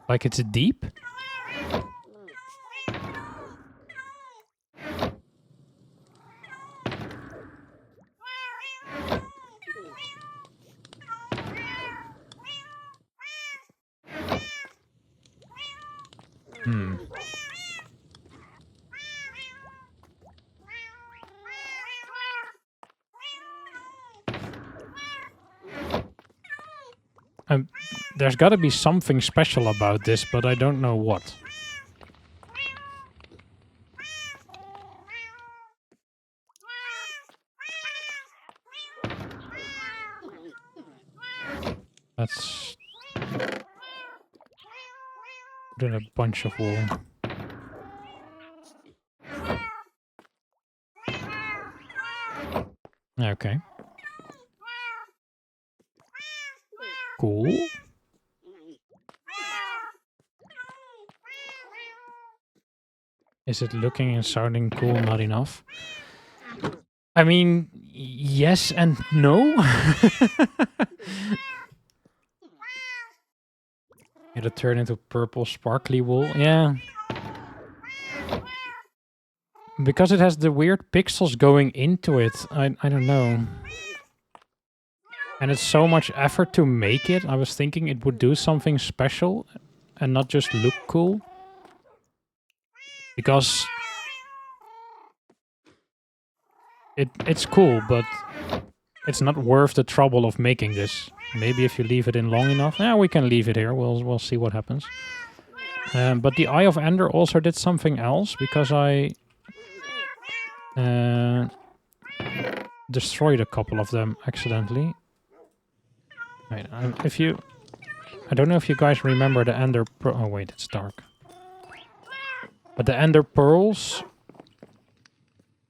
it's deep. There's got to be something special about this, but I don't know what. Let's put in a bunch of wool. Okay. Cool. Is it looking and sounding cool not enough? I mean, yes and no. It'll turn into purple sparkly wool. Yeah. Because it has the weird pixels going into it. I don't know. And it's so much effort to make it. I was thinking it would do something special and not just look cool. Because it's cool, but it's not worth the trouble of making this. Maybe if you leave it in long enough. Yeah, we can leave it here. We'll see what happens. But the Eye of Ender also did something else because I destroyed a couple of them accidentally. Right, I don't know if you guys remember the Ender Pearl. Oh wait, it's dark. But the Ender Pearls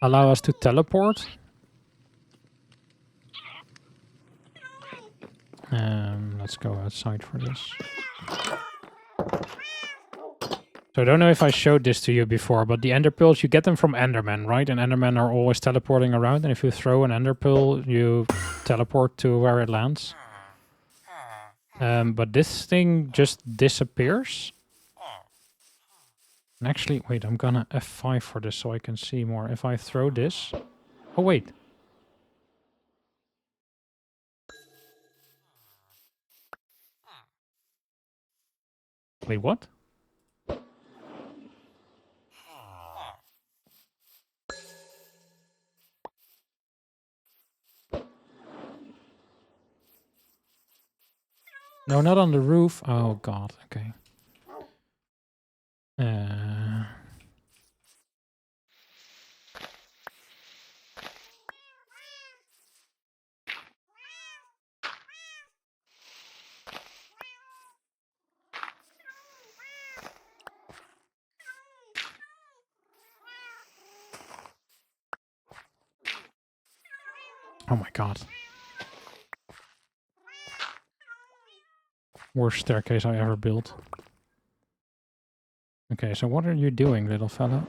allow us to teleport. Let's go outside for this. So I don't know if I showed this to you before, but the Ender Pearls, you get them from Endermen, right? And Endermen are always teleporting around, and if you throw an Ender Pearl, you teleport to where it lands. But this thing just disappears. And actually, wait, I'm gonna F5 for this so I can see more. If I throw this... Oh, wait. Wait, what? No, not on the roof. Oh, God. Okay. Oh my god. Worst staircase I ever built. Okay, so what are you doing, little fella?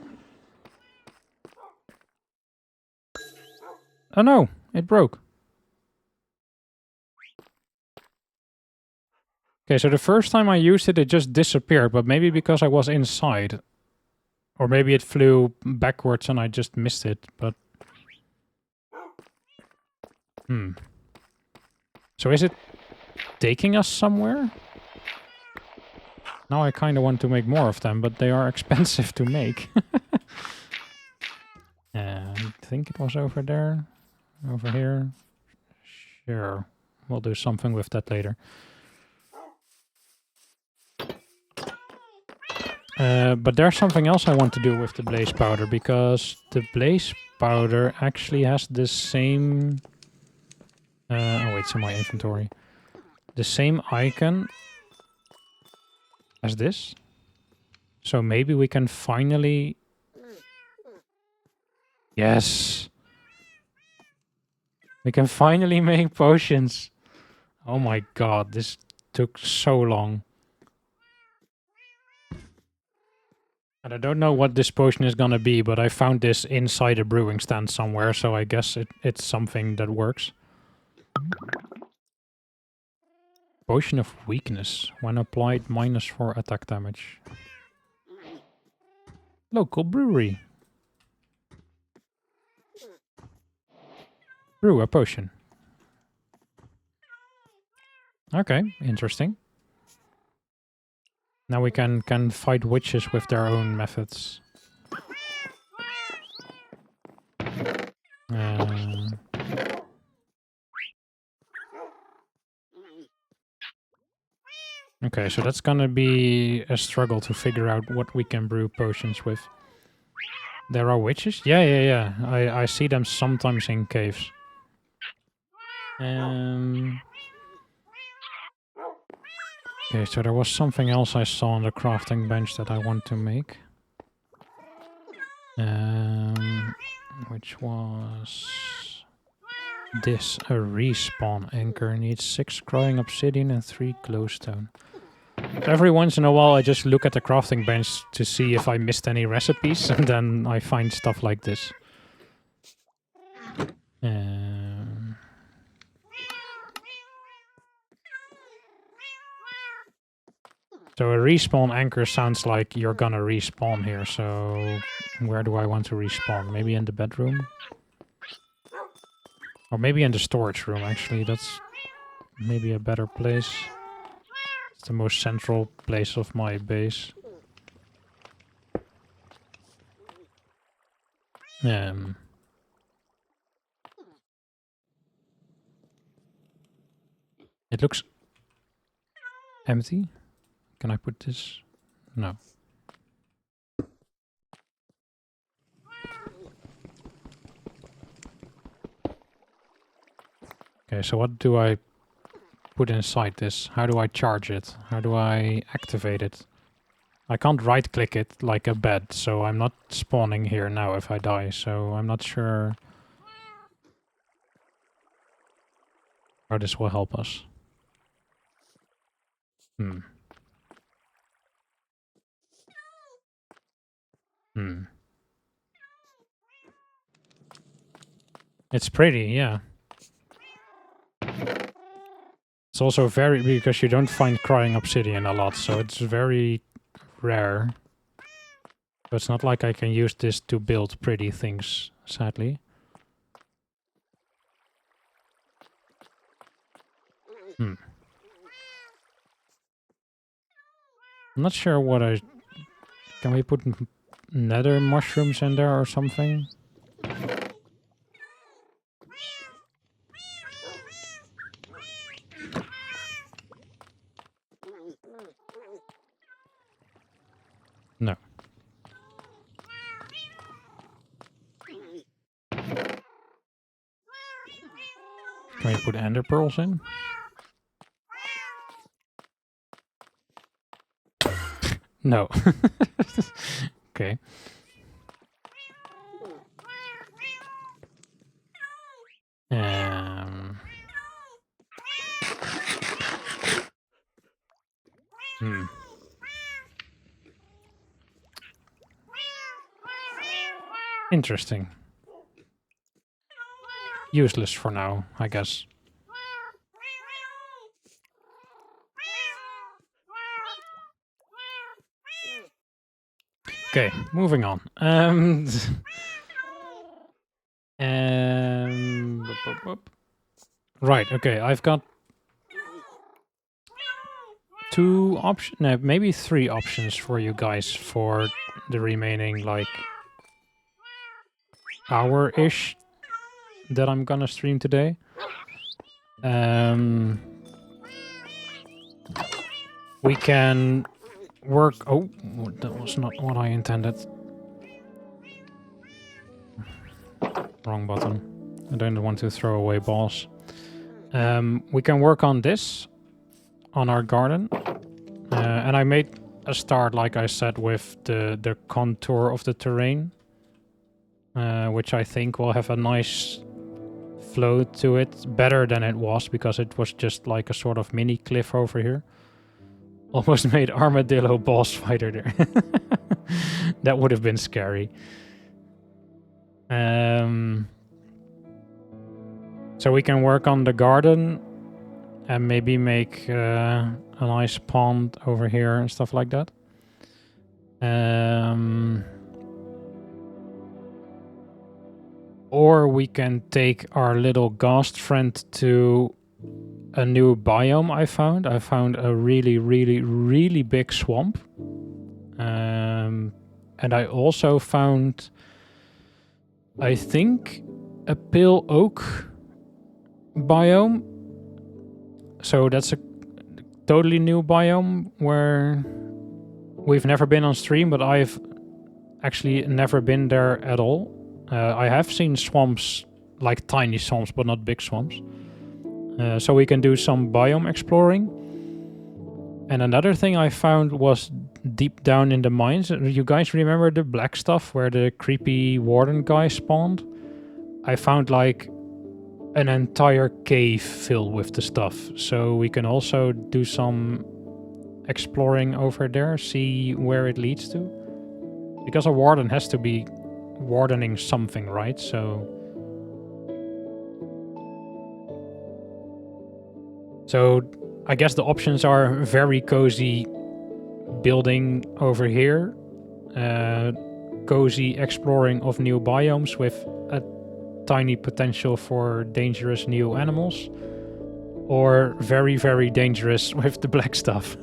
Oh no, it broke. Okay, so the first time I used it, it just disappeared, but maybe because I was inside. Or maybe it flew backwards and I just missed it, but... So is it taking us somewhere? Now I kind of want to make more of them, but they are expensive to make. I think it was over there. Over here. Sure. We'll do something with that later. But there's something else I want to do with the blaze powder, because the blaze powder actually has the same... oh wait, it's in my inventory. The same icon as this. So maybe we can finally... Yes! We can finally make potions! Oh my god, this took so long. And I don't know what this potion is gonna be, but I found this inside a brewing stand somewhere, so I guess it's something that works. Potion of weakness. When applied, -4 attack damage. Local brewery. Brew a potion. Okay, interesting. Now we can fight witches with their own methods. Okay, so that's gonna be a struggle to figure out what we can brew potions with. There are witches? Yeah. I see them sometimes in caves. Okay, so there was something else I saw on the crafting bench that I want to make. Which was... this. A respawn anchor. Needs 6 growing obsidian and 3 glowstone. Every once in a while I just look at the crafting bench to see if I missed any recipes, and then I find stuff like this. So a respawn anchor sounds like you're gonna respawn here, so where do I want to respawn? Maybe in the bedroom? Or maybe in the storage room, actually. That's maybe a better place. It's the most central place of my base. It looks empty. Can I put this? No. Okay, so what do I put inside this? How do I charge it? How do I activate it? I can't right-click it like a bed, so I'm not spawning here now if I die, so I'm not sure how this will help us. It's pretty, yeah. It's also very... because you don't find crying obsidian a lot, so it's very rare. So it's not like I can use this to build pretty things, sadly. I'm not sure what I... Can we put nether mushrooms in there or something? No. Can we put ender pearls in? No. Okay. Interesting. Useless for now, I guess. Okay, moving on. Right, okay, I've got 2 options, no, maybe 3 options for you guys for the remaining, like, hour-ish that I'm gonna stream today. We can work... Oh, that was not what I intended. Wrong button. I don't want to throw away balls. We can work on this, on our garden. And I made a start, like I said, with the contour of the terrain. Which I think will have a nice flow to it. Better than it was, because it was just like a sort of mini cliff over here. Almost made armadillo boss fighter there. That would have been scary. So we can work on the garden and maybe make a nice pond over here and stuff like that. Or we can take our little ghost friend to a new biome I found. I found a really, really, really big swamp. And I also found, I think, a pale oak biome. So that's a totally new biome where we've never been on stream, but I've actually never been there at all. I have seen swamps, like tiny swamps, but not big swamps. So we can do some biome exploring. And another thing I found was deep down in the mines. You guys remember the black stuff where the creepy warden guy spawned? I found like an entire cave filled with the stuff. So we can also do some exploring over there, see where it leads to. Because a warden has to be wardening something, right? So I guess the options are very cozy building over here, cozy exploring of new biomes with a tiny potential for dangerous new animals, or very, very dangerous with the black stuff.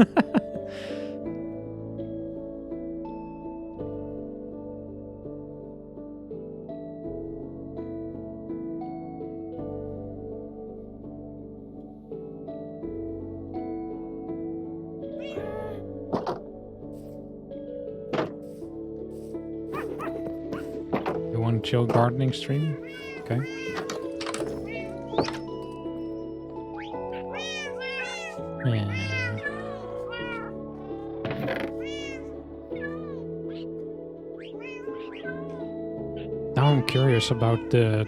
Chill gardening stream. Okay. Yeah. Now I'm curious about the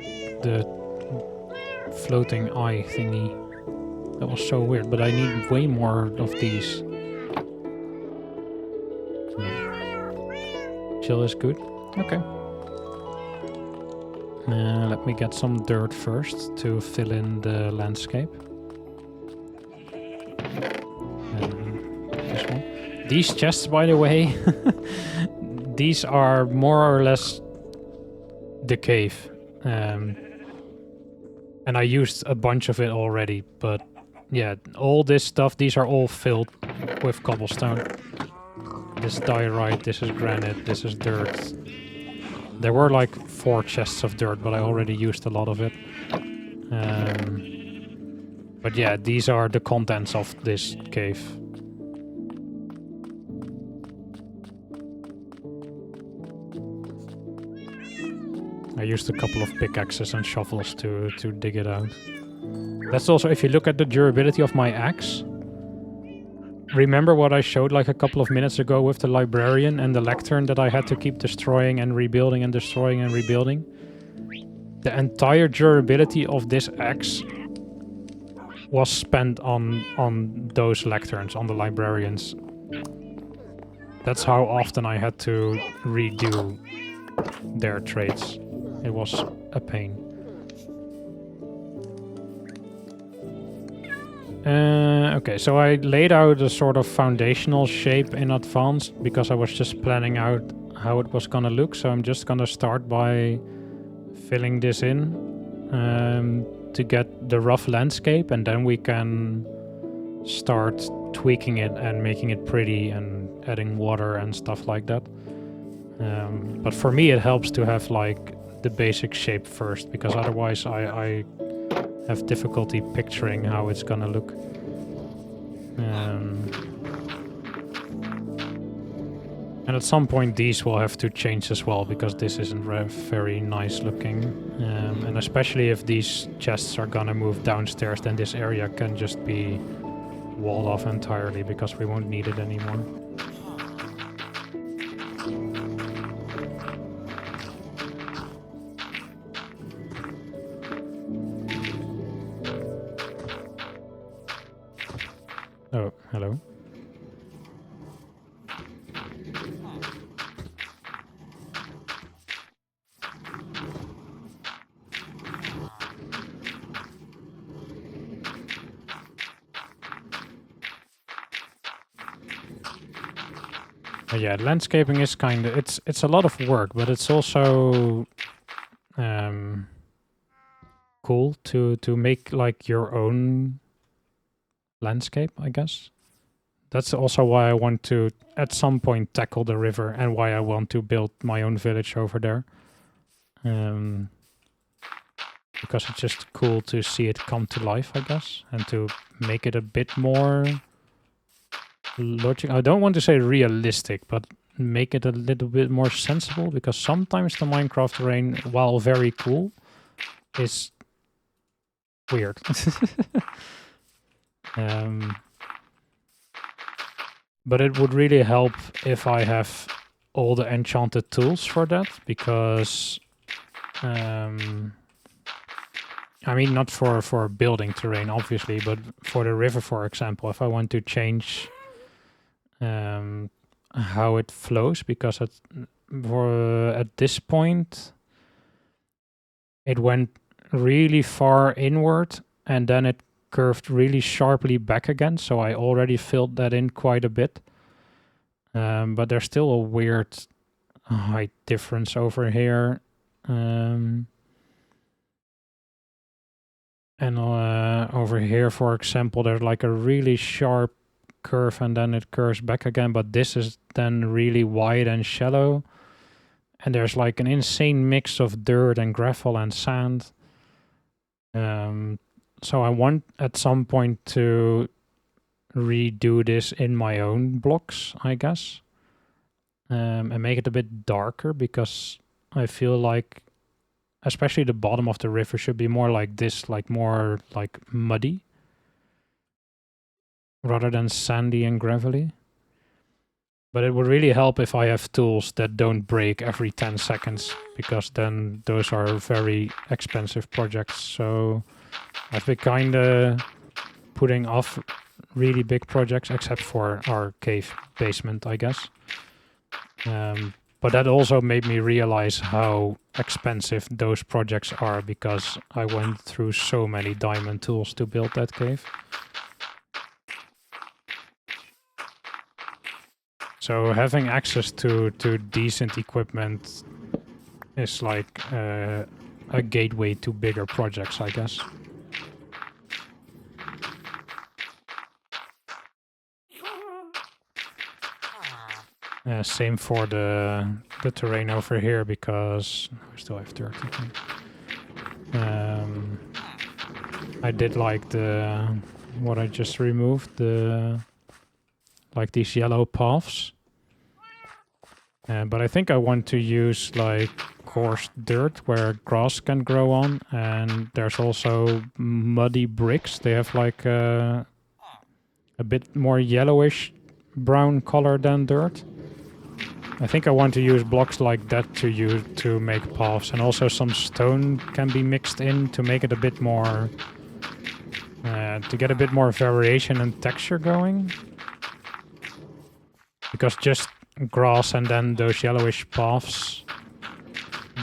floating eye thingy. That was so weird, but I need way more of these. Chill is good. Okay. Let me get some dirt first to fill in the landscape. This one. These chests, by the way, these are more or less the cave. And I used a bunch of it already, but yeah, all this stuff, these are all filled with cobblestone. This is diorite, this is granite, this is dirt. There were like 4 chests of dirt, but I already used a lot of it. But yeah, these are the contents of this cave. I used a couple of pickaxes and shovels to dig it out. That's also, if you look at the durability of my axe, remember what I showed like a couple of minutes ago with the librarian and the lectern that I had to keep destroying and rebuilding and destroying and rebuilding? The entire durability of this axe was spent on those lecterns, on the librarians. That's how often I had to redo their traits. It was a pain. Okay, so I laid out a sort of foundational shape in advance because I was just planning out how it was gonna look. So I'm just gonna start by filling this in to get the rough landscape, and then we can start tweaking it and making it pretty and adding water and stuff like that. But for me it helps to have like the basic shape first, because otherwise I have difficulty picturing how it's gonna look. And at some point these will have to change as well, because this isn't very nice looking. And especially if these chests are gonna move downstairs, then this area can just be walled off entirely, because we won't need it anymore. Oh, hello. Yeah, landscaping is kind of, it's a lot of work, but it's also cool to make like your own landscape, I guess. That's also why I want to at some point tackle the river, and why I want to build my own village over there. Because it's just cool to see it come to life, I guess, and to make it a bit more logic. I don't want to say realistic, but make it a little bit more sensible, because sometimes the Minecraft terrain, while very cool, is weird. But it would really help if I have all the enchanted tools for that, because I mean, not for building terrain, obviously, but for the river, for example, if I want to change how it flows, because at this point it went really far inward and then it curved really sharply back again, so I already filled that in quite a bit. But there's still a weird height difference over here. And over here, for example, there's like a really sharp curve and then it curves back again, but this is then really wide and shallow. And there's like an insane mix of dirt and gravel and sand. So I want at some point to redo this in my own blocks, I guess. And make it a bit darker, because I feel like especially the bottom of the river should be more like this, like more like muddy, rather than sandy and gravelly. But it would really help if I have tools that don't break every 10 seconds, because then those are very expensive projects. So I've been kinda putting off really big projects, except for our cave basement, I guess. But that also made me realize how expensive those projects are, because I went through so many diamond tools to build that cave. So having access to decent equipment is like a gateway to bigger projects, I guess. Same for the terrain over here, because we still have dirt. I did like what I just removed, like these yellow paths. But I think I want to use like coarse dirt where grass can grow on, and there's also muddy bricks. They have like a bit more yellowish brown color than dirt. I think I want to use blocks like that to make paths, and also some stone can be mixed in to make it a bit more, to get a bit more variation and texture going. Because just grass and then those yellowish paths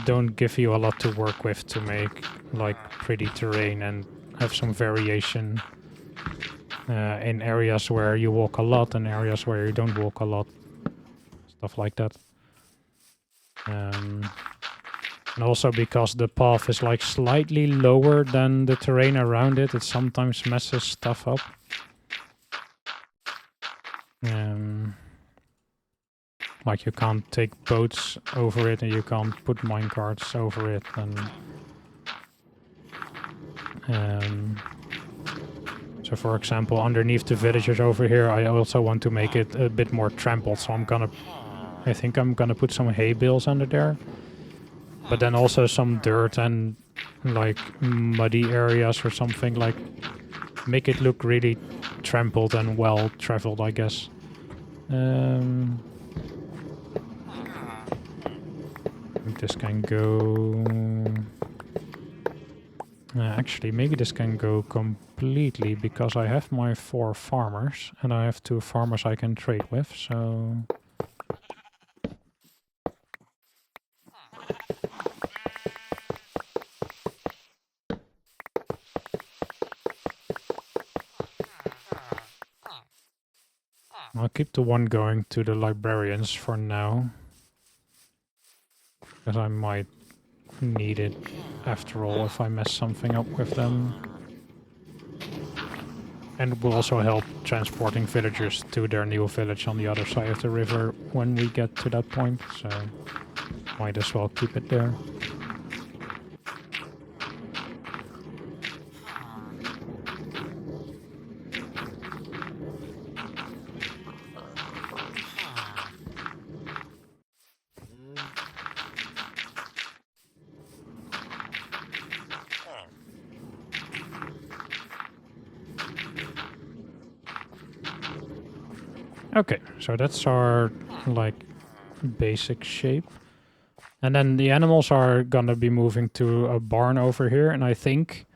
don't give you a lot to work with to make like pretty terrain and have some variation in areas where you walk a lot and areas where you don't walk a lot. Stuff like that. And also because the path is like slightly lower than the terrain around it, it sometimes messes stuff up. Like you can't take boats over it and you can't put minecarts over it and so for example underneath the villagers over here I also want to make it a bit more trampled, so I think I'm gonna put some hay bales under there, but then also some dirt and like muddy areas or something, like make it look really trampled and well traveled, I guess. This can go... actually, maybe this can go completely, because I have my 4 farmers, and I have 2 farmers I can trade with, so... I'll keep the one going to the librarians for now, because I might need it after all if I mess something up with them. And it will also help transporting villagers to their new village on the other side of the river when we get to that point, so might as well keep it there. Okay, so that's our, like, basic shape. And then the animals are gonna be moving to a barn over here, and I think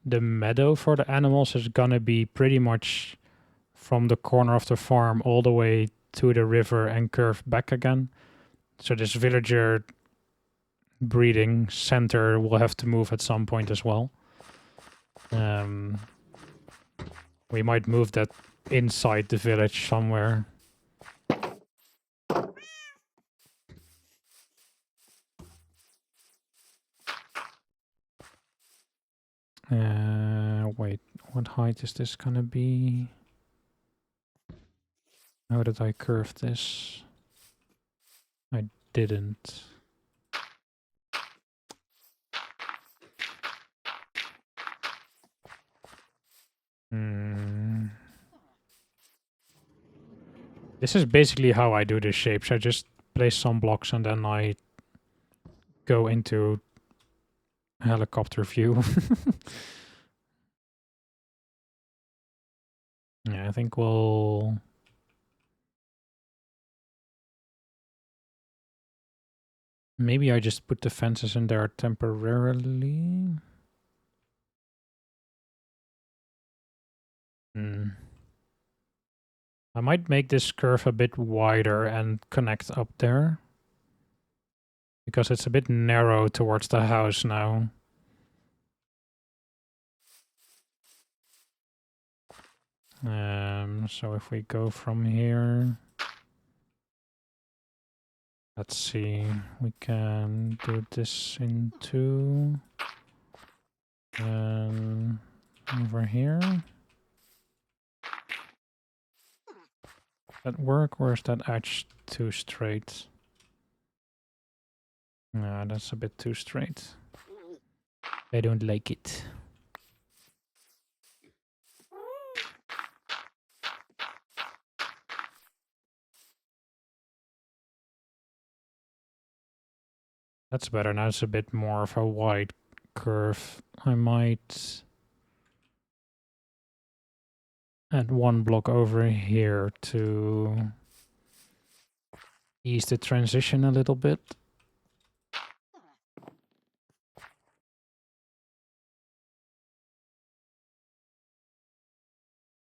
the meadow for the animals is gonna be pretty much from the corner of the farm all the way to the river and curve back again. So this villager breeding center will have to move at some point as well. We might move that inside the village somewhere. Wait, what height is this gonna be? How did I curve this? I didn't. This is basically how I do the shapes. I just place some blocks and then I go into helicopter view. Yeah, I think we'll... Maybe I just put the fences in there temporarily. I might make this curve a bit wider and connect up there, because it's a bit narrow towards the house now. So if we go from here, let's see, we can do this in 2. And over here. That work, or is that edge too straight? No, that's a bit too straight. I don't like it. That's better. Now it's a bit more of a wide curve. I might add 1 block over here to ease the transition a little bit.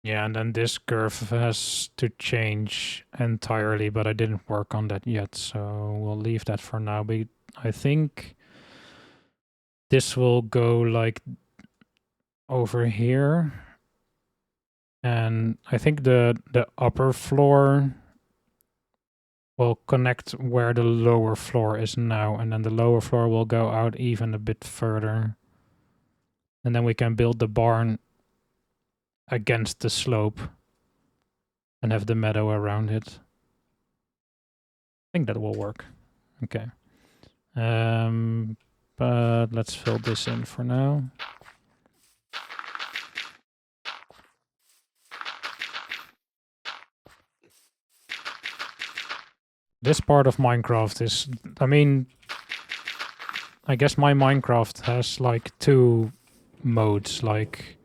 Yeah, and then this curve has to change entirely, but I didn't work on that yet, so we'll leave that for now. But I think this will go like over here. And I think the upper floor will connect where the lower floor is now, and then the lower floor will go out even a bit further. And then we can build the barn against the slope and have the meadow around it. I think that will work. Okay. But let's fill this in for now. This part of Minecraft is, I mean, I guess my Minecraft has like 2 modes, like,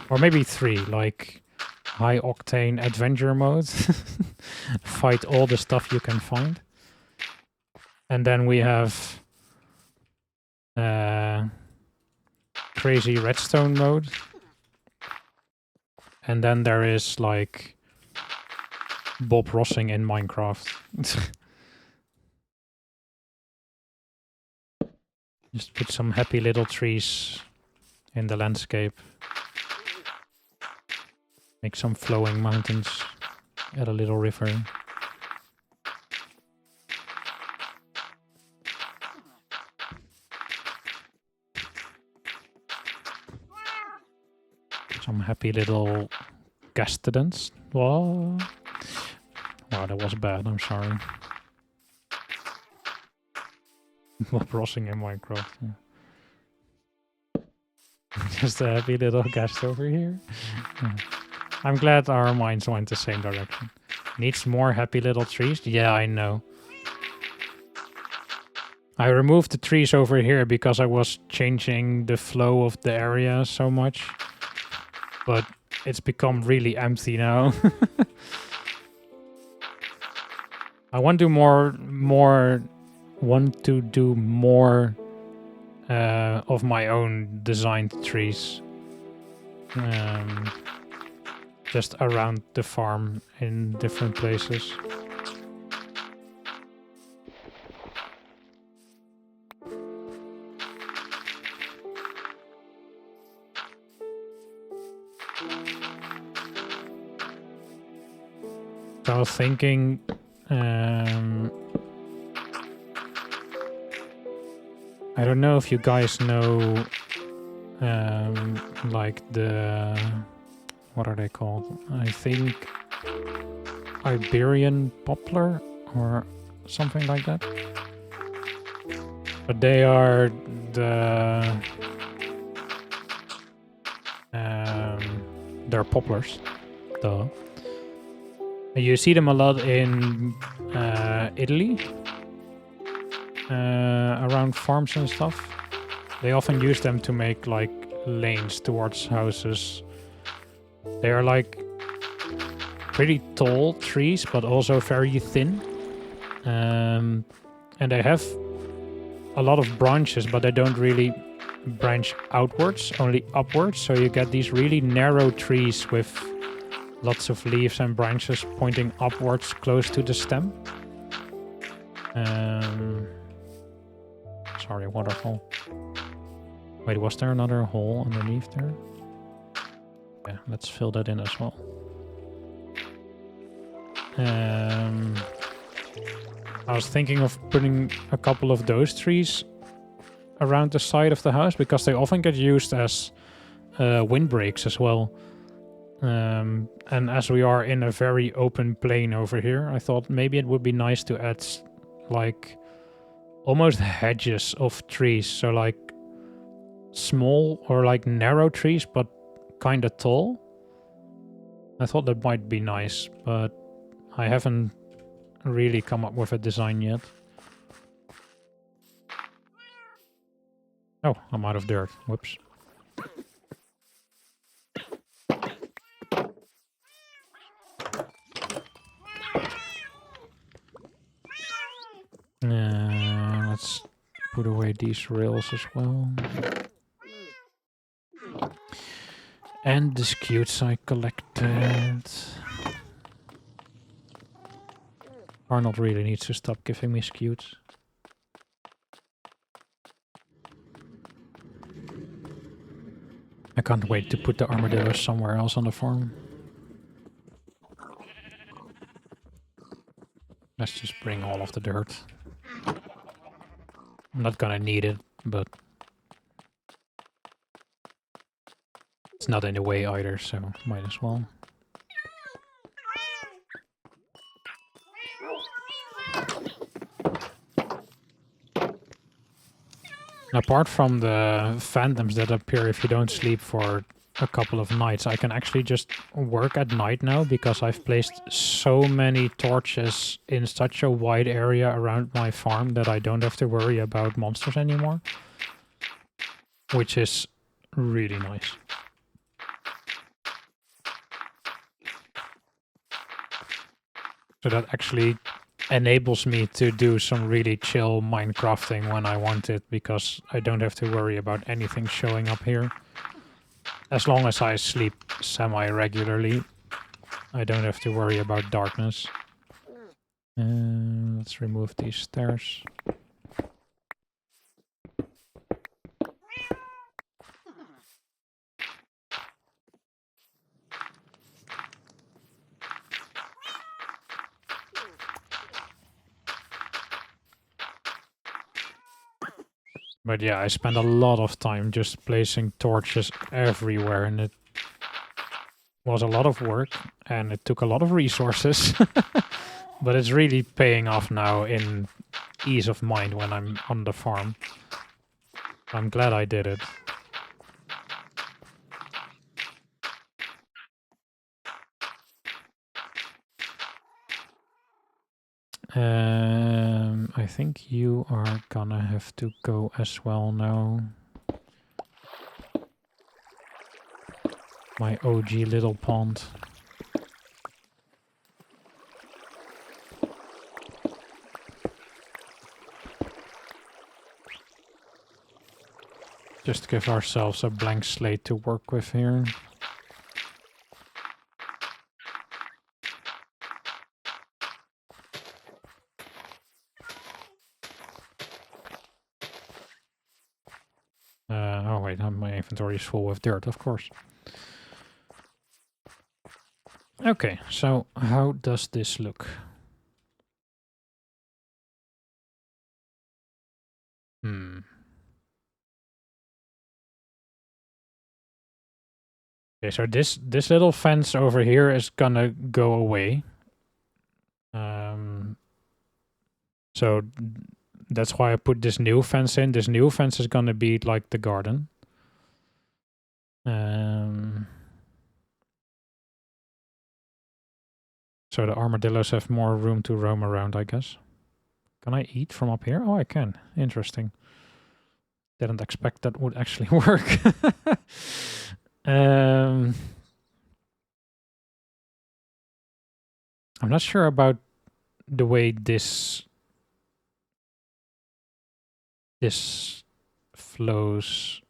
or maybe 3, like high octane adventure mode, fight all the stuff you can find. And then we have crazy redstone mode. And then there is like Bob Rossing in Minecraft. Just put some happy little trees in the landscape. Make some flowing mountains. Add a little river. Some happy little gas students. Whoa. Wow, that was bad. I'm sorry. Bob Rossing in Minecraft. Yeah. Just a happy little guest over here. Yeah. I'm glad our minds went the same direction. Needs more happy little trees? Yeah, I know. I removed the trees over here because I was changing the flow of the area so much. But it's become really empty now. I want to do more of my own designed trees. Just around the farm in different places. So I was thinking I don't know if you guys know like the, what are they called? I think Iberian poplar or something like that. But they are the they're poplars, though. You see them a lot in Italy, around farms and stuff. They often use them to make like lanes towards houses. They are like pretty tall trees, but also very thin. And they have a lot of branches, but they don't really branch outwards, only upwards. So you get these really narrow trees with lots of leaves and branches pointing upwards close to the stem. Sorry, waterfall. Wait, was there another hole underneath there? Yeah, let's fill that in as well. I was thinking of putting a couple of those trees around the side of the house because they often get used as windbreaks as well. And as we are in a very open plain over here, I thought maybe it would be nice to add like almost hedges of trees. So like small or like narrow trees, but kind of tall. I thought that might be nice, but I haven't really come up with a design yet. Oh, I'm out of dirt. Whoops. Let's put away these rails as well. And the scutes I collected. Arnold really needs to stop giving me scutes. I can't wait to put the armadillos somewhere else on the farm. Let's just bring all of the dirt. I'm not gonna need it, but it's not in the way either, so might as well. Apart from the phantoms that appear if you don't sleep for a couple of nights, I can actually just work at night now because I've placed so many torches in such a wide area around my farm that I don't have to worry about monsters anymore. Which is really nice. So that actually enables me to do some really chill Minecrafting when I want it, because I don't have to worry about anything showing up here. As long as I sleep semi-regularly, I don't have to worry about darkness. Let's remove these stairs. But yeah, I spent a lot of time just placing torches everywhere, and it was a lot of work, and it took a lot of resources. But it's really paying off now in ease of mind when I'm on the farm. I'm glad I did it. I think you are gonna have to go as well now. My OG little pond. Just give ourselves a blank slate to work with here. Oh wait, my inventory is full with dirt, of course. Okay, so how does this look? Okay, so this little fence over here is gonna go away. So that's why I put this new fence in. This new fence is gonna be like the garden. So the armadillos have more room to roam around, I guess. Can I eat from up here? Oh, I can. Interesting. Didn't expect that would actually work. I'm not sure about the way this flows.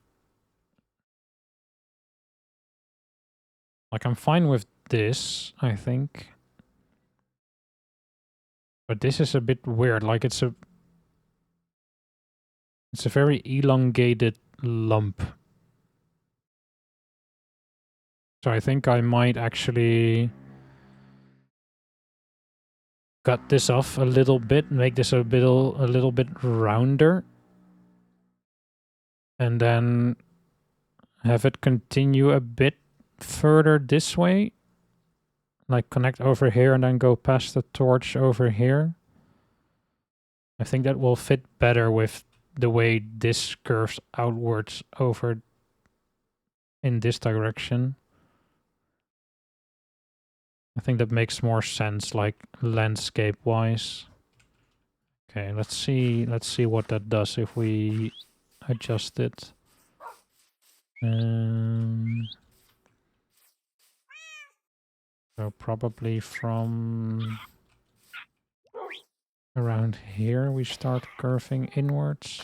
Like, I'm fine with this, I think. But this is a bit weird. Like, it's a very elongated lump. So I think I might actually cut this off a little bit, make this a little bit rounder, and then have it continue a bit further this way, like connect over here and then go past the torch over here. I think that will fit better with the way this curves outwards over in this direction. I think that makes more sense, like landscape wise. Okay, let's see what that does if we adjust it. So probably from around here we start curving inwards.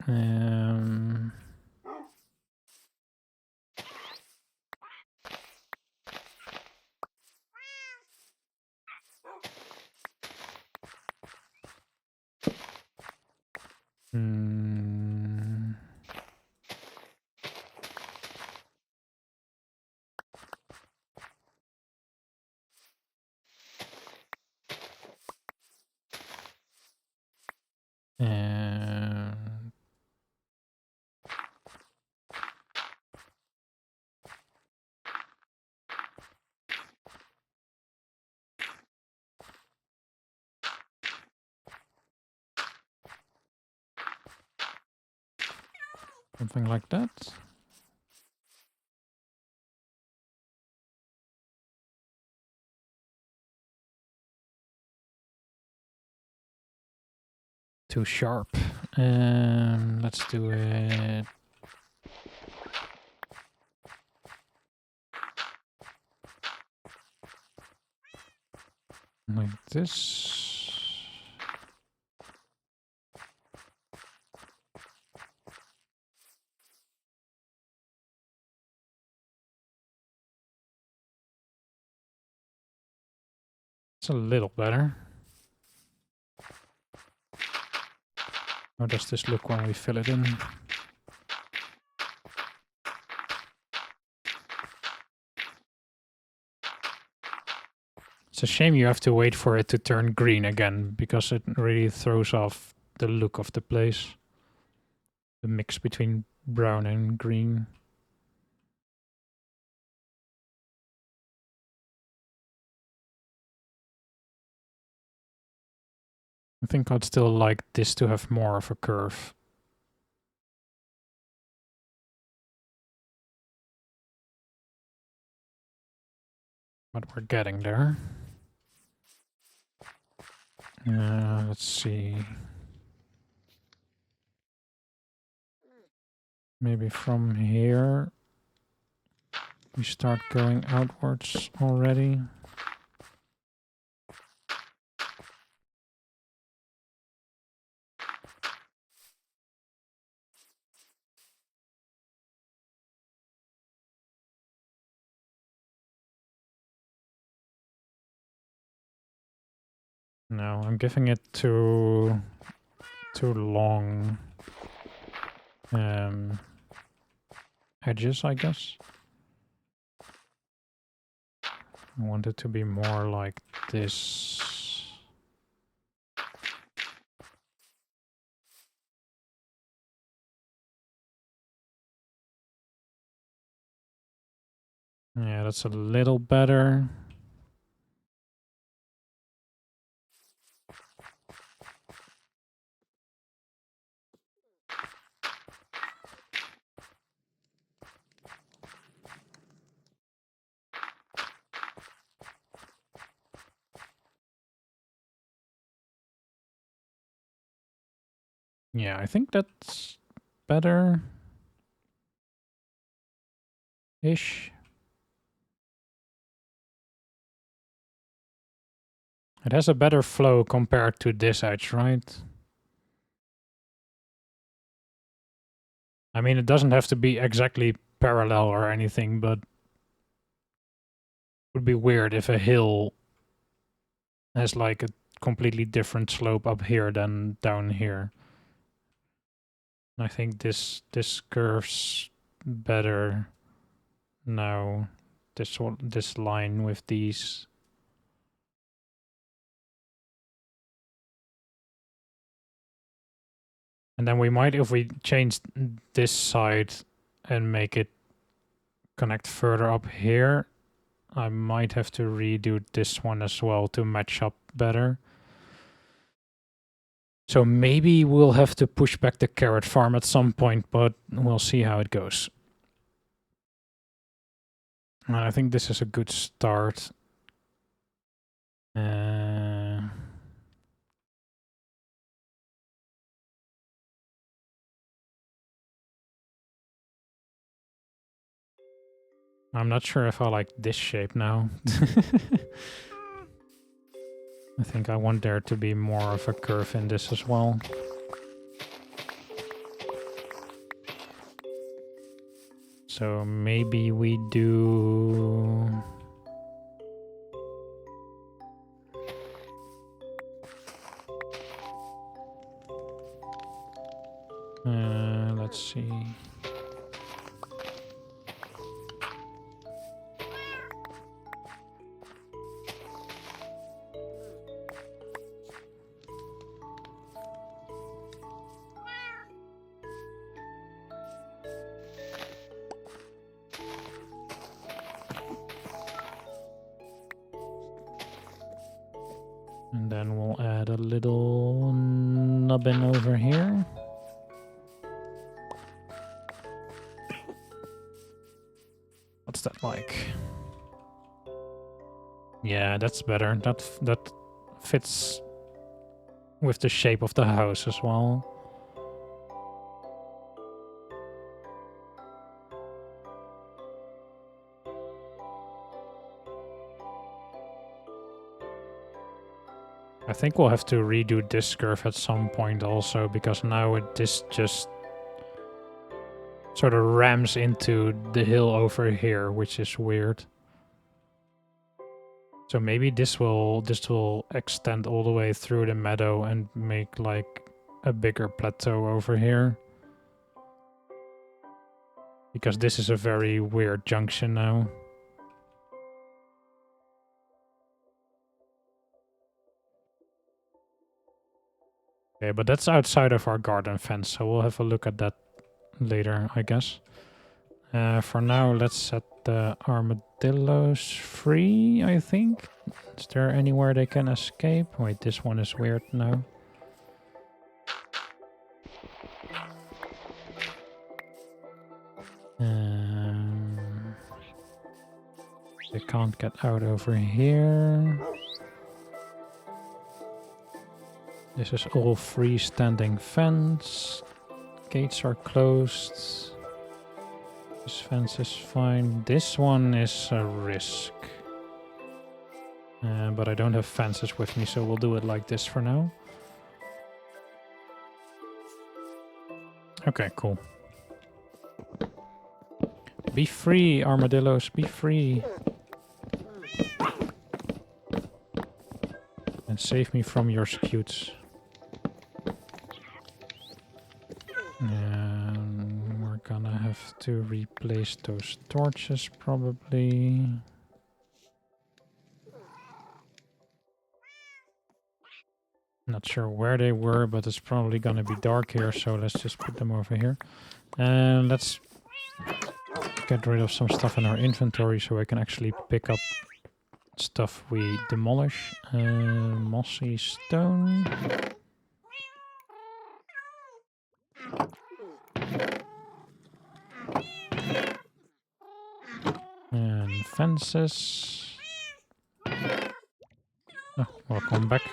Hmm. And something like that. Too sharp. Let's do it like this. It's a little better. How does this look when we fill it in? It's a shame you have to wait for it to turn green again, because it really throws off the look of the place. The mix between brown and green. I think I'd still like this to have more of a curve. But we're getting there. Let's see. Maybe from here we start going outwards already. No, I'm giving it too long edges, I guess. I want it to be more like this. Yeah, that's a little better. Yeah, I think that's better-ish. It has a better flow compared to this edge, right? I mean, it doesn't have to be exactly parallel or anything, but it would be weird if a hill has like a completely different slope up here than down here. I think this curves better now. This line with these. And then we might, if we change this side and make it connect further up here, I might have to redo this one as well to match up better. So maybe we'll have to push back the carrot farm at some point, but we'll see how it goes. And I think this is a good start. I'm not sure if I like this shape now. I think I want there to be more of a curve in this as well. So maybe we do... let's see. And then we'll add a little nubbin over here. What's that like? Yeah, that's better. That fits with the shape of the house as well. I think we'll have to redo this curve at some point also, because now this just sort of rams into the hill over here, which is weird. So maybe this will extend all the way through the meadow and make like a bigger plateau over here. Because this is a very weird junction now. Okay, but that's outside of our garden fence, so we'll have a look at that later, I guess. For now, let's set the armadillos free, I think. Is there anywhere they can escape? Wait, this one is weird now. They can't get out over here. This is all freestanding fence. Gates are closed. This fence is fine. This one is a risk. But I don't have fences with me, so we'll do it like this for now. Okay, cool. Be free, armadillos, be free. And save me from your scutes. And we're gonna have to replace those torches probably. Not sure where they were, but it's probably gonna be dark here, so let's just put them over here. And let's get rid of some stuff in our inventory so I can actually pick up stuff we demolish. Mossy stone. And fences. Oh, welcome back.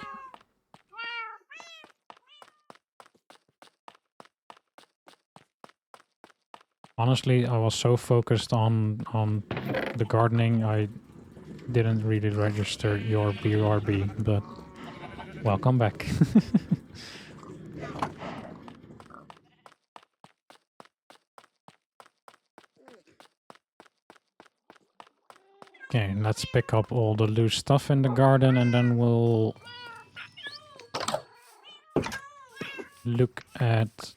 Honestly, I was so focused on the gardening, I didn't really register your BRB, but welcome back. Okay, let's pick up all the loose stuff in the garden and then we'll look at...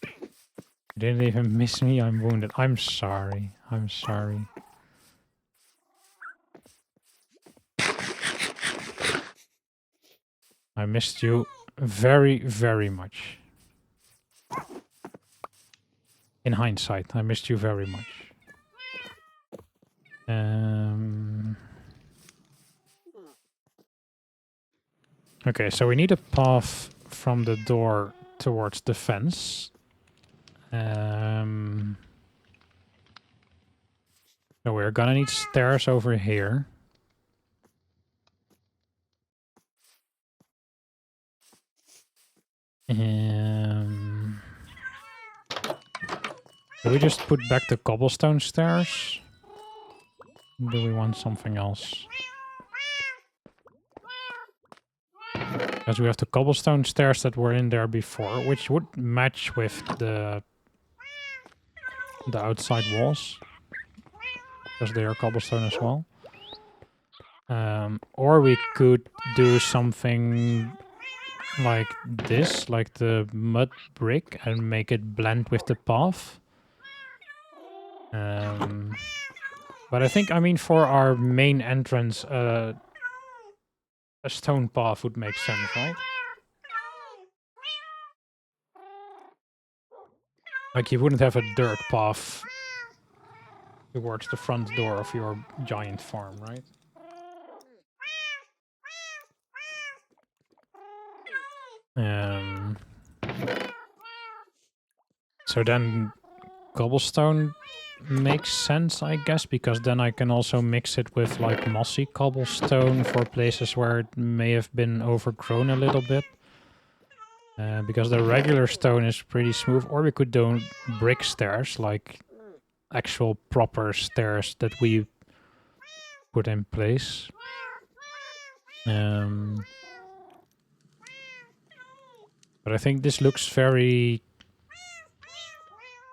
You didn't even miss me, I'm wounded. I'm sorry, I'm sorry. I missed you very, very much. In hindsight, I missed you very much. Okay, so we need a path from the door towards the fence. So we're gonna need stairs over here. Do we just put back the cobblestone stairs? Do we want something else? Because we have the cobblestone stairs that were in there before, which would match with the the outside walls, because they are cobblestone as well. Or we could do something like this, like the mud brick, and make it blend with the path. But I think, I mean, for our main entrance, a stone path would make sense, right? Like, you wouldn't have a dirt path towards the front door of your giant farm, right? So then cobblestone makes sense, I guess, because then I can also mix it with like mossy cobblestone for places where it may have been overgrown a little bit. Because the regular stone is pretty smooth, or we could do brick stairs, like actual proper stairs that we put in place. But I think this looks very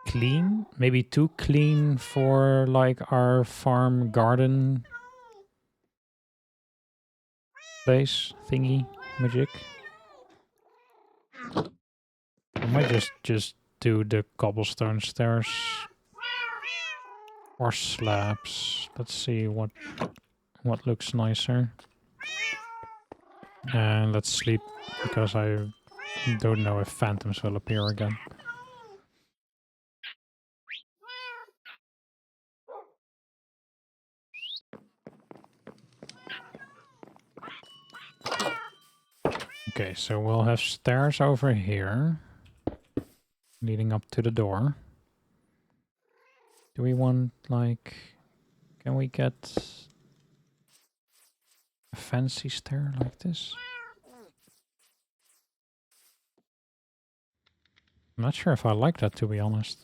clean, maybe too clean for like our farm garden place thingy magic. I might just do the cobblestone stairs or slabs. Let's see what looks nicer. And let's sleep, because I don't know if phantoms will appear again. Okay, so we'll have stairs over here leading up to the door. Do we want, like, can we get a fancy stair like this? I'm not sure if I like that, to be honest.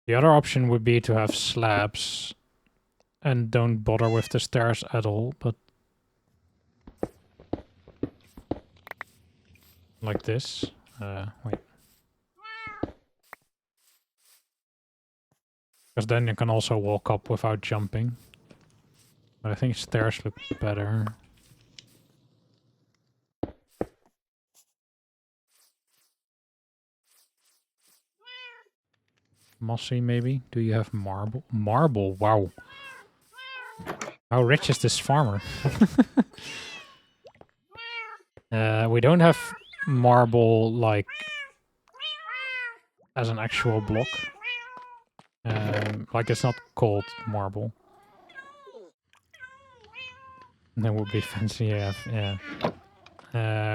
The other option would be to have slabs and don't bother with the stairs at all, but like this. Wait. Because then you can also walk up without jumping. But I think stairs look better. Mossy, maybe? Do you have marble? Marble, wow. How rich is this farmer? We don't have marble, like, as an actual block. Like, it's not called marble. That would be fancy, yeah.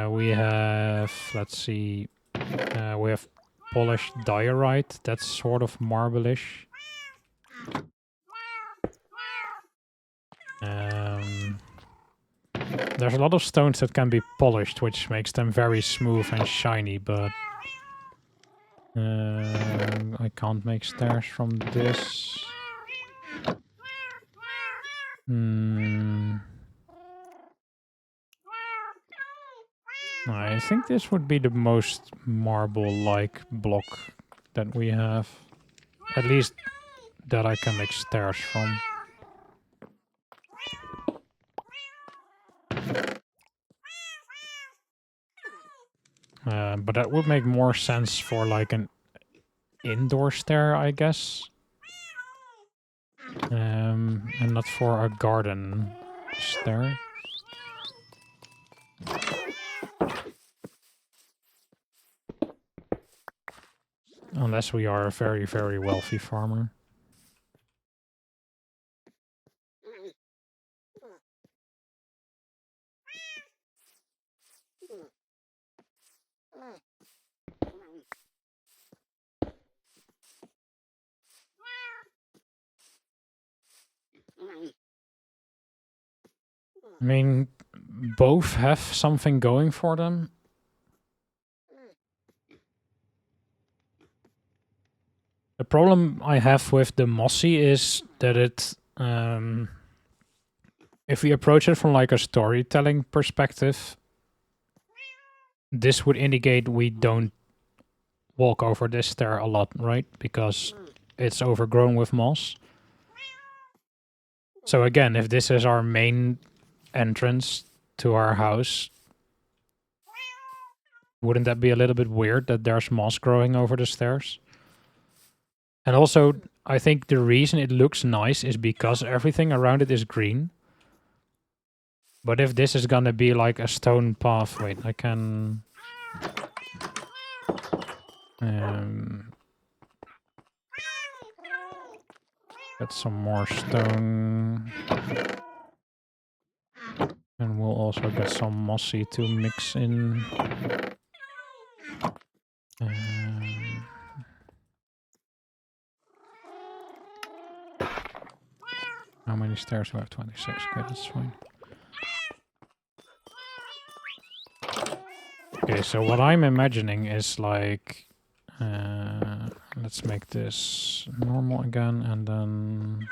We have, let's see, we have polished diorite. That's sort of marble-ish. There's a lot of stones that can be polished, which makes them very smooth and shiny, but I can't make stairs from this. I think this would be the most marble-like block that we have. At least that I can make stairs from. But that would make more sense for like an indoor stair, I guess. And not for a garden stair. Unless we are a very, very wealthy farmer. I mean, both have something going for them. The problem I have with the mossy is that it If we approach it from like a storytelling perspective, this would indicate we don't walk over this stair a lot, right? Because it's overgrown with moss. So again, if this is our main entrance to our house, wouldn't that be a little bit weird that there's moss growing over the stairs? And also, I think the reason it looks nice is because everything around it is green. But if this is gonna be like a stone path, wait, I can... get some more stone. And we'll also get some mossy to mix in. How many stairs do we have? 26. Okay, that's fine. Okay, so what I'm imagining is like... let's make this normal again, and then...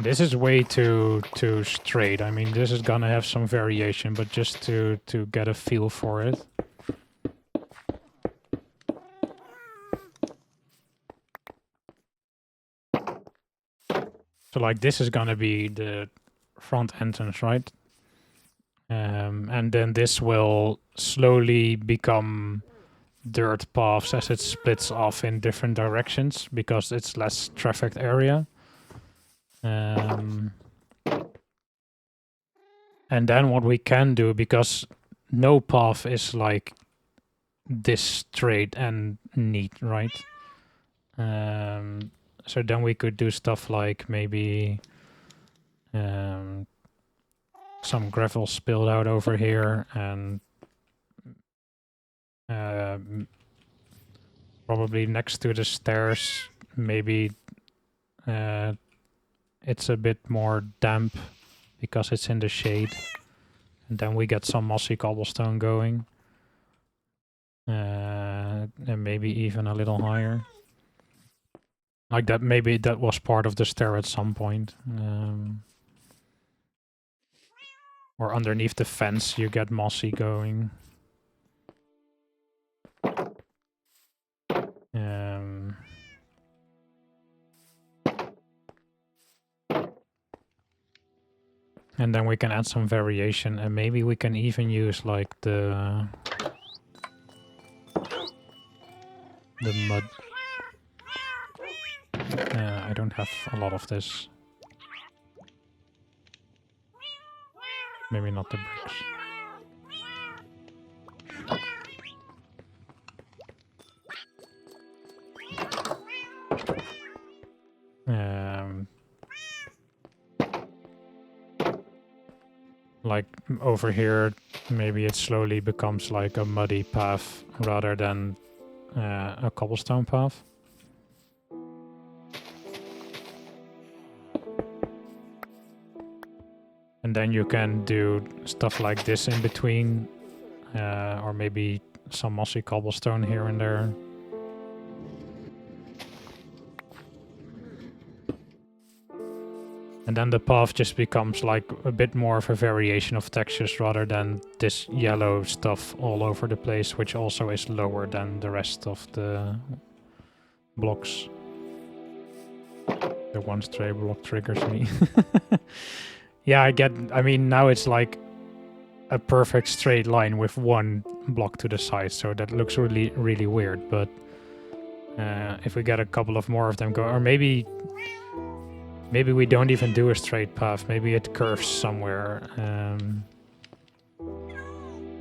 this is way too straight. I mean, this is gonna have some variation, but just to get a feel for it. So like this is gonna be the front entrance, right? And then this will slowly become dirt paths as it splits off in different directions because it's less trafficked area. And then what we can do, because no path is like this straight and neat, right? So then we could do stuff like maybe some gravel spilled out over here, and probably next to the stairs, maybe it's a bit more damp because it's in the shade. And then we get some mossy cobblestone going. And maybe even a little higher. Like that, maybe that was part of the stair at some point. Or underneath the fence you get mossy going. And then we can add some variation, and maybe we can even use like the mud. I don't have a lot of this. Maybe not the bricks. Like over here, maybe it slowly becomes like a muddy path rather than a cobblestone path. And then you can do stuff like this in between, or maybe some mossy cobblestone here and there. And then the path just becomes like a bit more of a variation of textures rather than this yellow stuff all over the place, which also is lower than the rest of the blocks. The one stray block triggers me. Yeah, I mean, now it's like a perfect straight line with one block to the side, so that looks really, really weird. But if we get a couple of more of them go, or maybe we don't even do a straight path. Maybe it curves somewhere.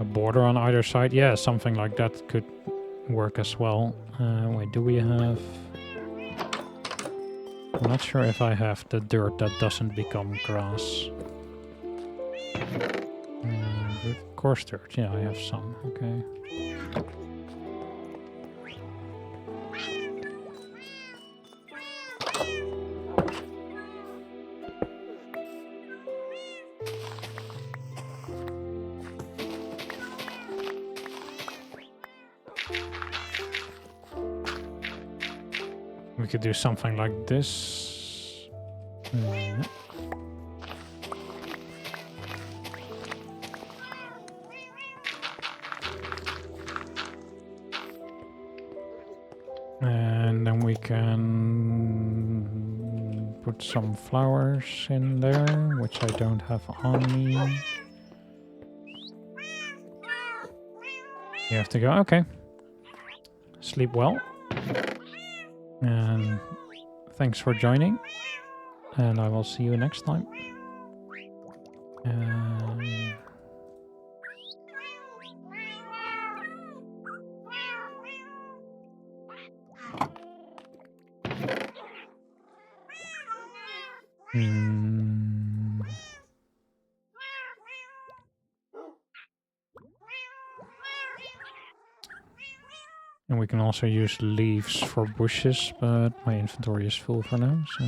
A border on either side. Yeah, something like that could work as well. Wait, do we have... I'm not sure if I have the dirt that doesn't become grass. coarse dirt. Yeah, I have some. Okay. We could do something like this. And then we can put some flowers in there, which I don't have on me. You have to go. Okay. Sleep well. And thanks for joining. And I will see you next time. And we can also use leaves for bushes, but my inventory is full for now, so...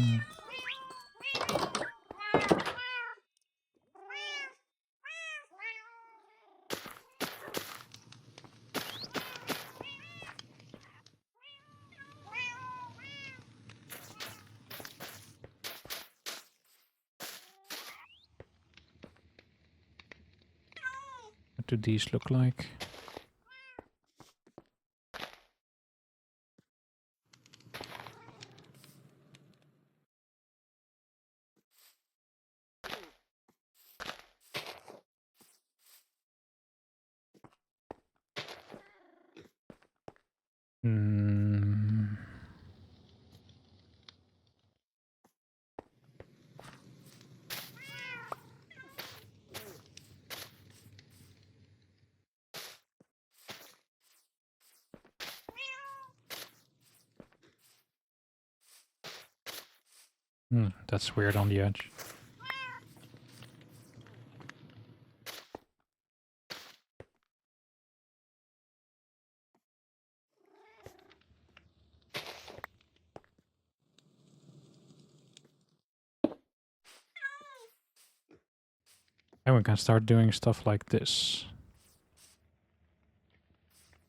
What do these look like? That's weird on the edge. And we can start doing stuff like this.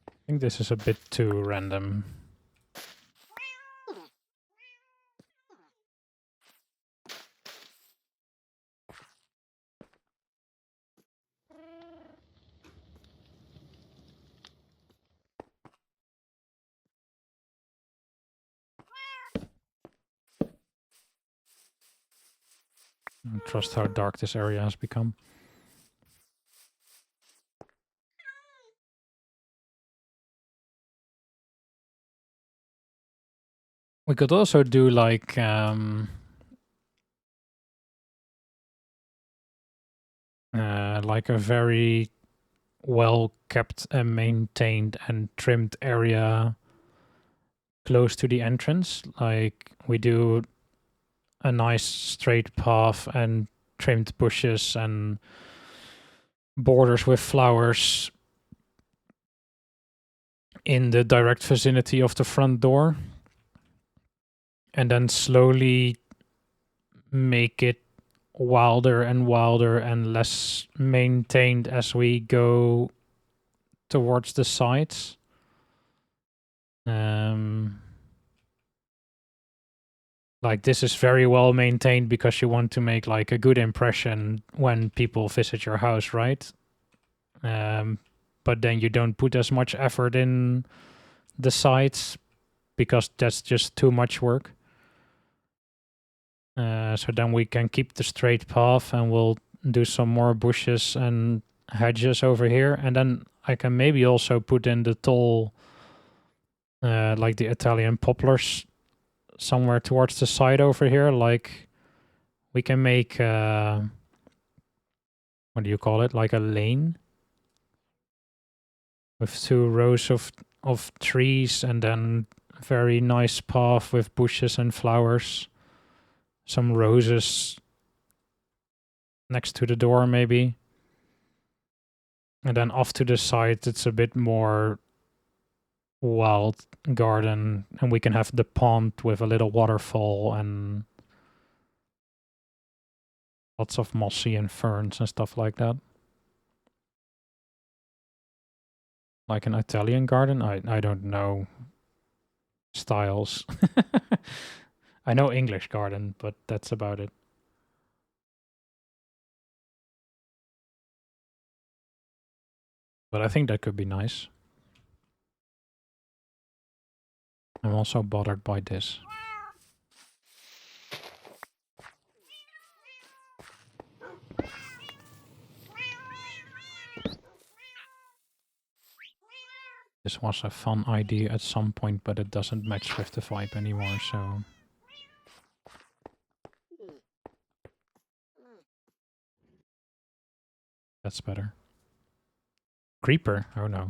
I think this is a bit too random. I don't trust how dark this area has become. We could also do like a very well kept and maintained and trimmed area close to the entrance. Like we do a nice straight path and trimmed bushes and borders with flowers in the direct vicinity of the front door. And then slowly make it wilder and less maintained as we go towards the sides. Like this is very well maintained because you want to make like a good impression when people visit your house, right? But then you don't put as much effort in the sides because that's just too much work. So then we can keep the straight path and we'll do some more bushes and hedges over here. And then I can maybe also put in the tall, like the Italian poplars somewhere towards the side over here. Like we can make, what do you call it? Like a lane with 2 rows of trees and then very nice path with bushes and flowers. Some roses next to the door, maybe. And then off to the side, it's a bit more wild garden, and we can have the pond with a little waterfall and lots of mossy and ferns and stuff like that. Like an Italian garden? I don't know styles. I know English garden, but that's about it. But I think that could be nice. I'm also bothered by this. This was a fun idea at some point, but it doesn't match with the vibe anymore, so... That's better. Creeper? Oh no.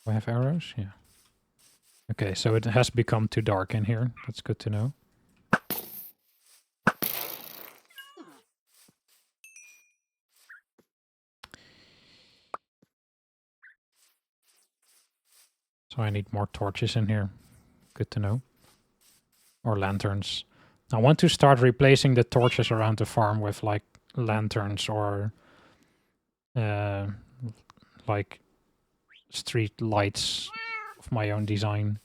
Do I have arrows? Yeah. Okay, so it has become too dark in here. That's good to know. So I need more torches in here. Good to know. Or lanterns. I want to start replacing the torches around the farm with like lanterns or like street lights of my own design,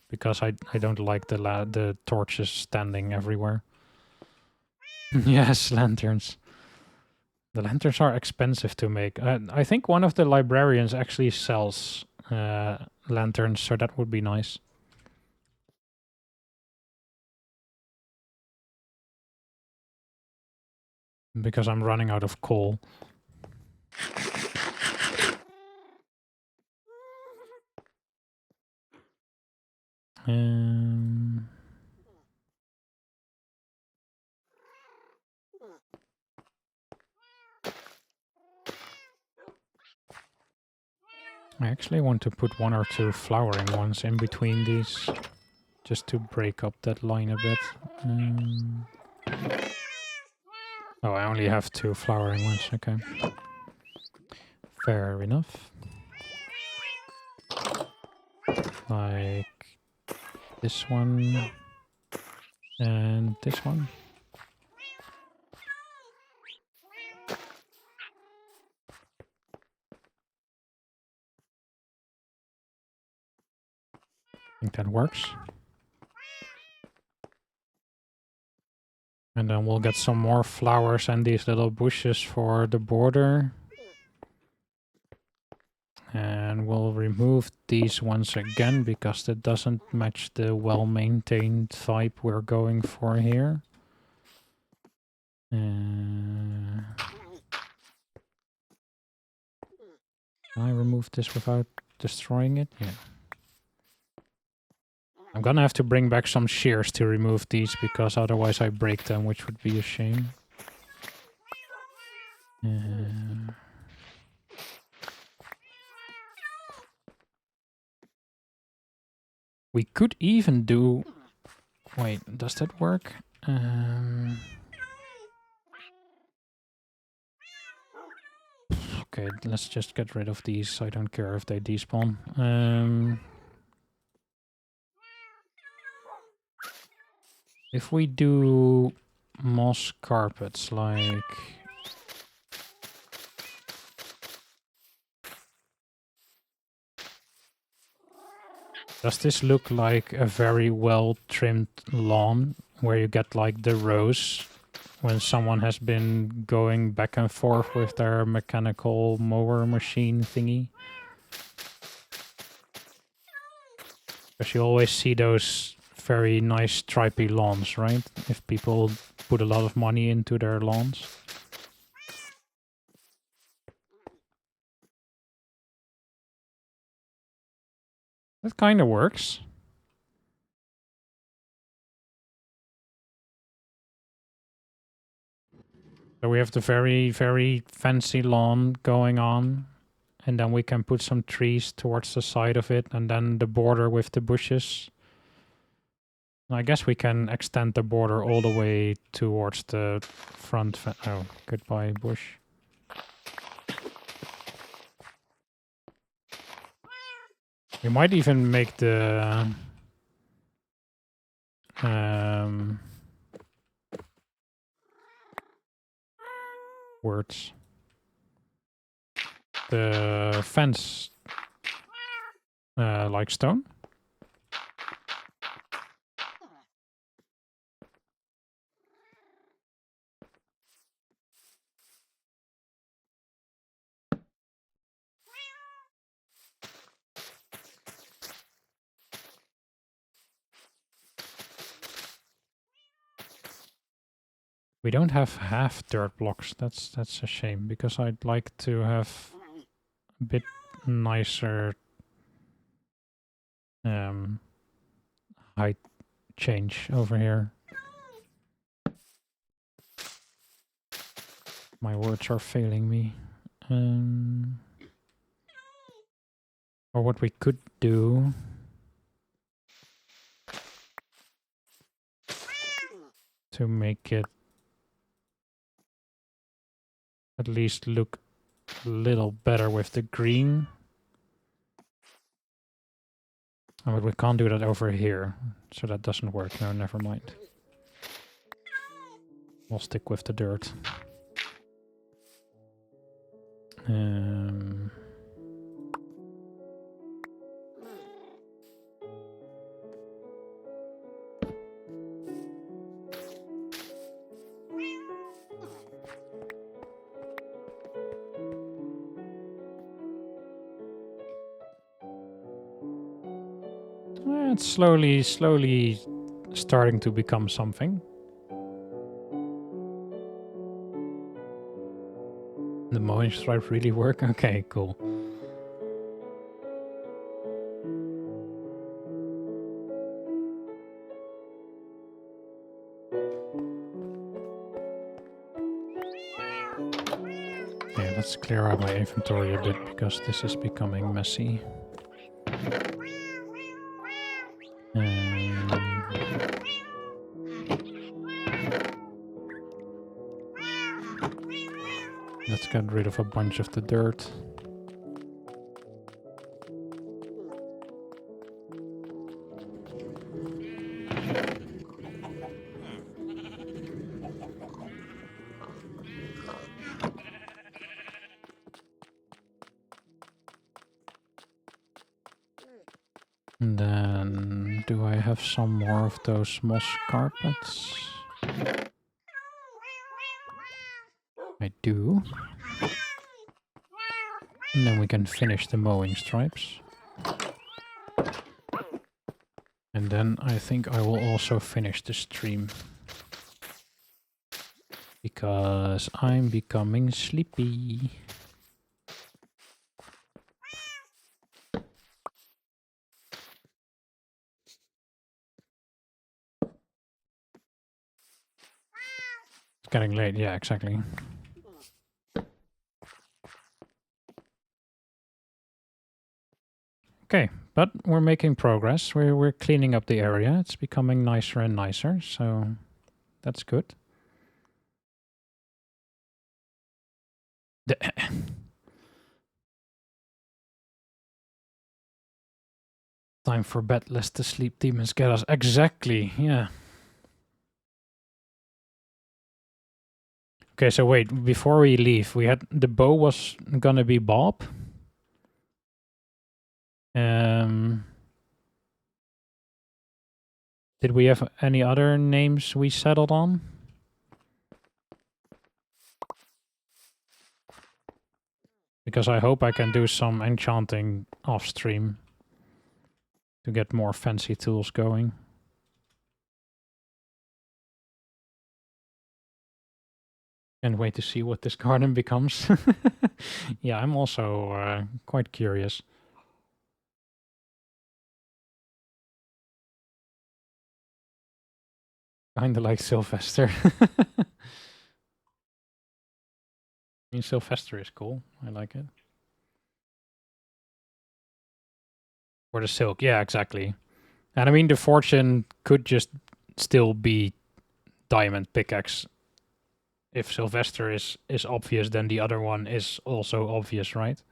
because I don't like the torches standing everywhere. Yes, lanterns. The lanterns are expensive to make. I think one of the librarians actually sells lanterns, so that would be nice. Because I'm running out of coal. I actually want to put 1 or 2 flowering ones in between these, just to break up that line a bit. Oh, I only have 2 flowering ones, okay. Fair enough. Like this one and this one. I think that works. And then we'll get some more flowers and these little bushes for the border. And we'll remove these ones again, because that doesn't match the well-maintained vibe we're going for here. Can I remove this without destroying it? Yeah. I'm gonna have to bring back some shears to remove these, because otherwise I break them, which would be a shame. We could even do... Wait, does that work? Okay, let's just get rid of these. I don't care if they despawn. If we do moss carpets, like... Does this look like a very well-trimmed lawn, where you get like the rows when someone has been going back and forth with their mechanical mower machine thingy? Because you always see those very nice stripy lawns, right? If people put a lot of money into their lawns. That kind of works. So we have the very, very fancy lawn going on. And then we can put some trees towards the side of it. And then the border with the bushes. I guess we can extend the border all the way towards the front. Oh, goodbye, bush. We might even make the words. The fence like stone. We don't have half dirt blocks. That's a shame because I'd like to have a bit nicer height change over here. My words are failing me. Or what we could do to make it at least look a little better with the green. Oh, but we can't do that over here, so that doesn't work. No, never mind. We'll stick with the dirt. It's slowly starting to become something. The mowing stripe really work? Okay, cool. Okay, let's clear out my inventory a bit because this is becoming messy. Let's get rid of a bunch of the dirt. And then, do I have some more of those moss carpets? I do. And then we can finish the mowing stripes. And then I think I will also finish the stream. Because I'm becoming sleepy. It's getting late, yeah, exactly. Okay, but we're making progress. We're cleaning up the area. It's becoming nicer and nicer, so that's good. Time for bed, lest the sleep demons get us. Exactly, yeah. Okay, so wait, before we leave, we had the bow was gonna be Bob. Did we have any other names we settled on? Because I hope I can do some enchanting off stream to get more fancy tools going. Can't wait to see what this garden becomes. Yeah, I'm also quite curious. Kinda like Sylvester. I mean, Sylvester is cool. I like it. Or the silk, yeah, exactly. And I mean, the fortune could just still be diamond pickaxe. If Sylvester is obvious, then the other one is also obvious, right?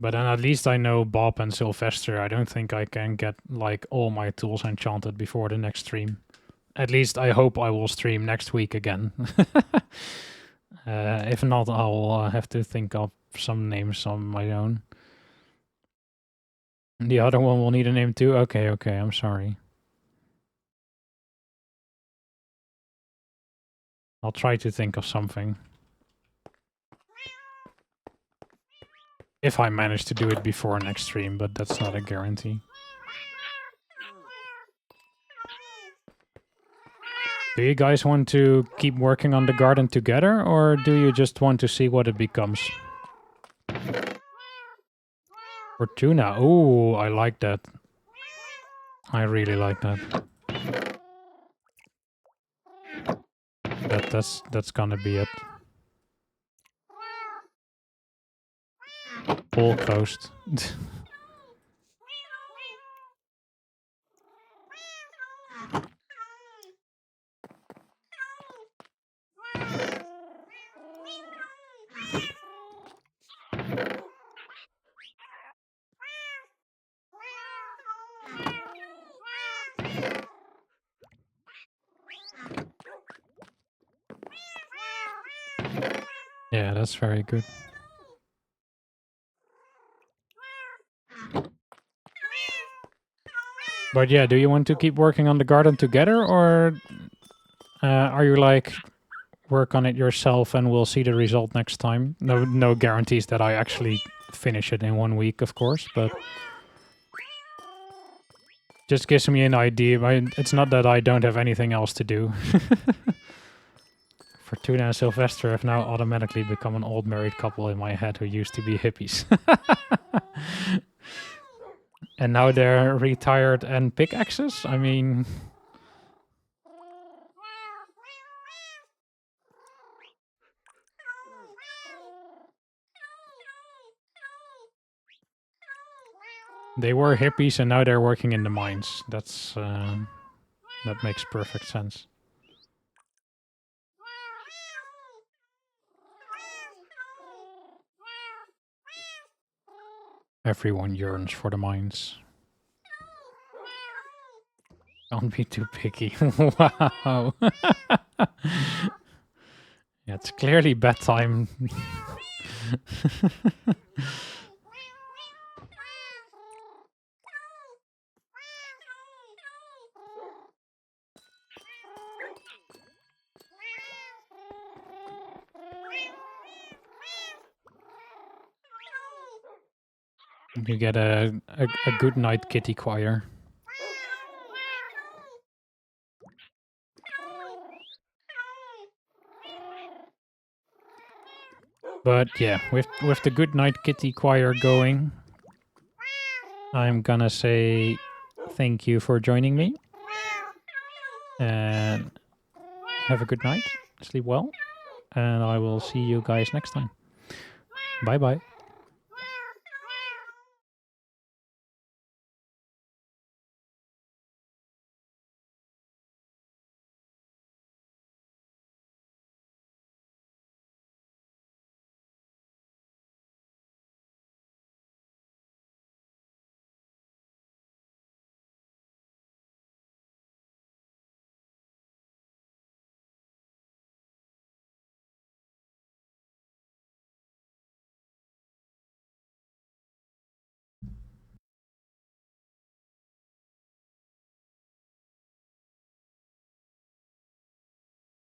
But then at least I know Bob and Sylvester. I don't think I can get like all my tools enchanted before the next stream. At least I hope I will stream next week again. If not, I'll have to think of some names on my own. The other one will need a name too? Okay, I'm sorry. I'll try to think of something. If I manage to do it before next stream, but that's not a guarantee. Do you guys want to keep working on the garden together, or do you just want to see what it becomes? Fortuna. Ooh, I like that. I really like that. That's gonna be it. All closed. Yeah, that's very good. But yeah, do you want to keep working on the garden together, or are you like work on it yourself and we'll see the result next time? No guarantees that I actually finish it in 1 week, of course, but just gives me an idea. It's not that I don't have anything else to do. Fortuna and Sylvester have now automatically become an old married couple in my head who used to be hippies. And now they're retired and pickaxes? I mean... They were hippies and now they're working in the mines. That's... that makes perfect sense. Everyone yearns for the mines. Don't be too picky. Wow. Yeah, it's clearly bedtime. You get a good night kitty choir. But yeah, with the good night kitty choir going, I'm gonna say thank you for joining me. And have a good night. Sleep well. And I will see you guys next time. Bye bye.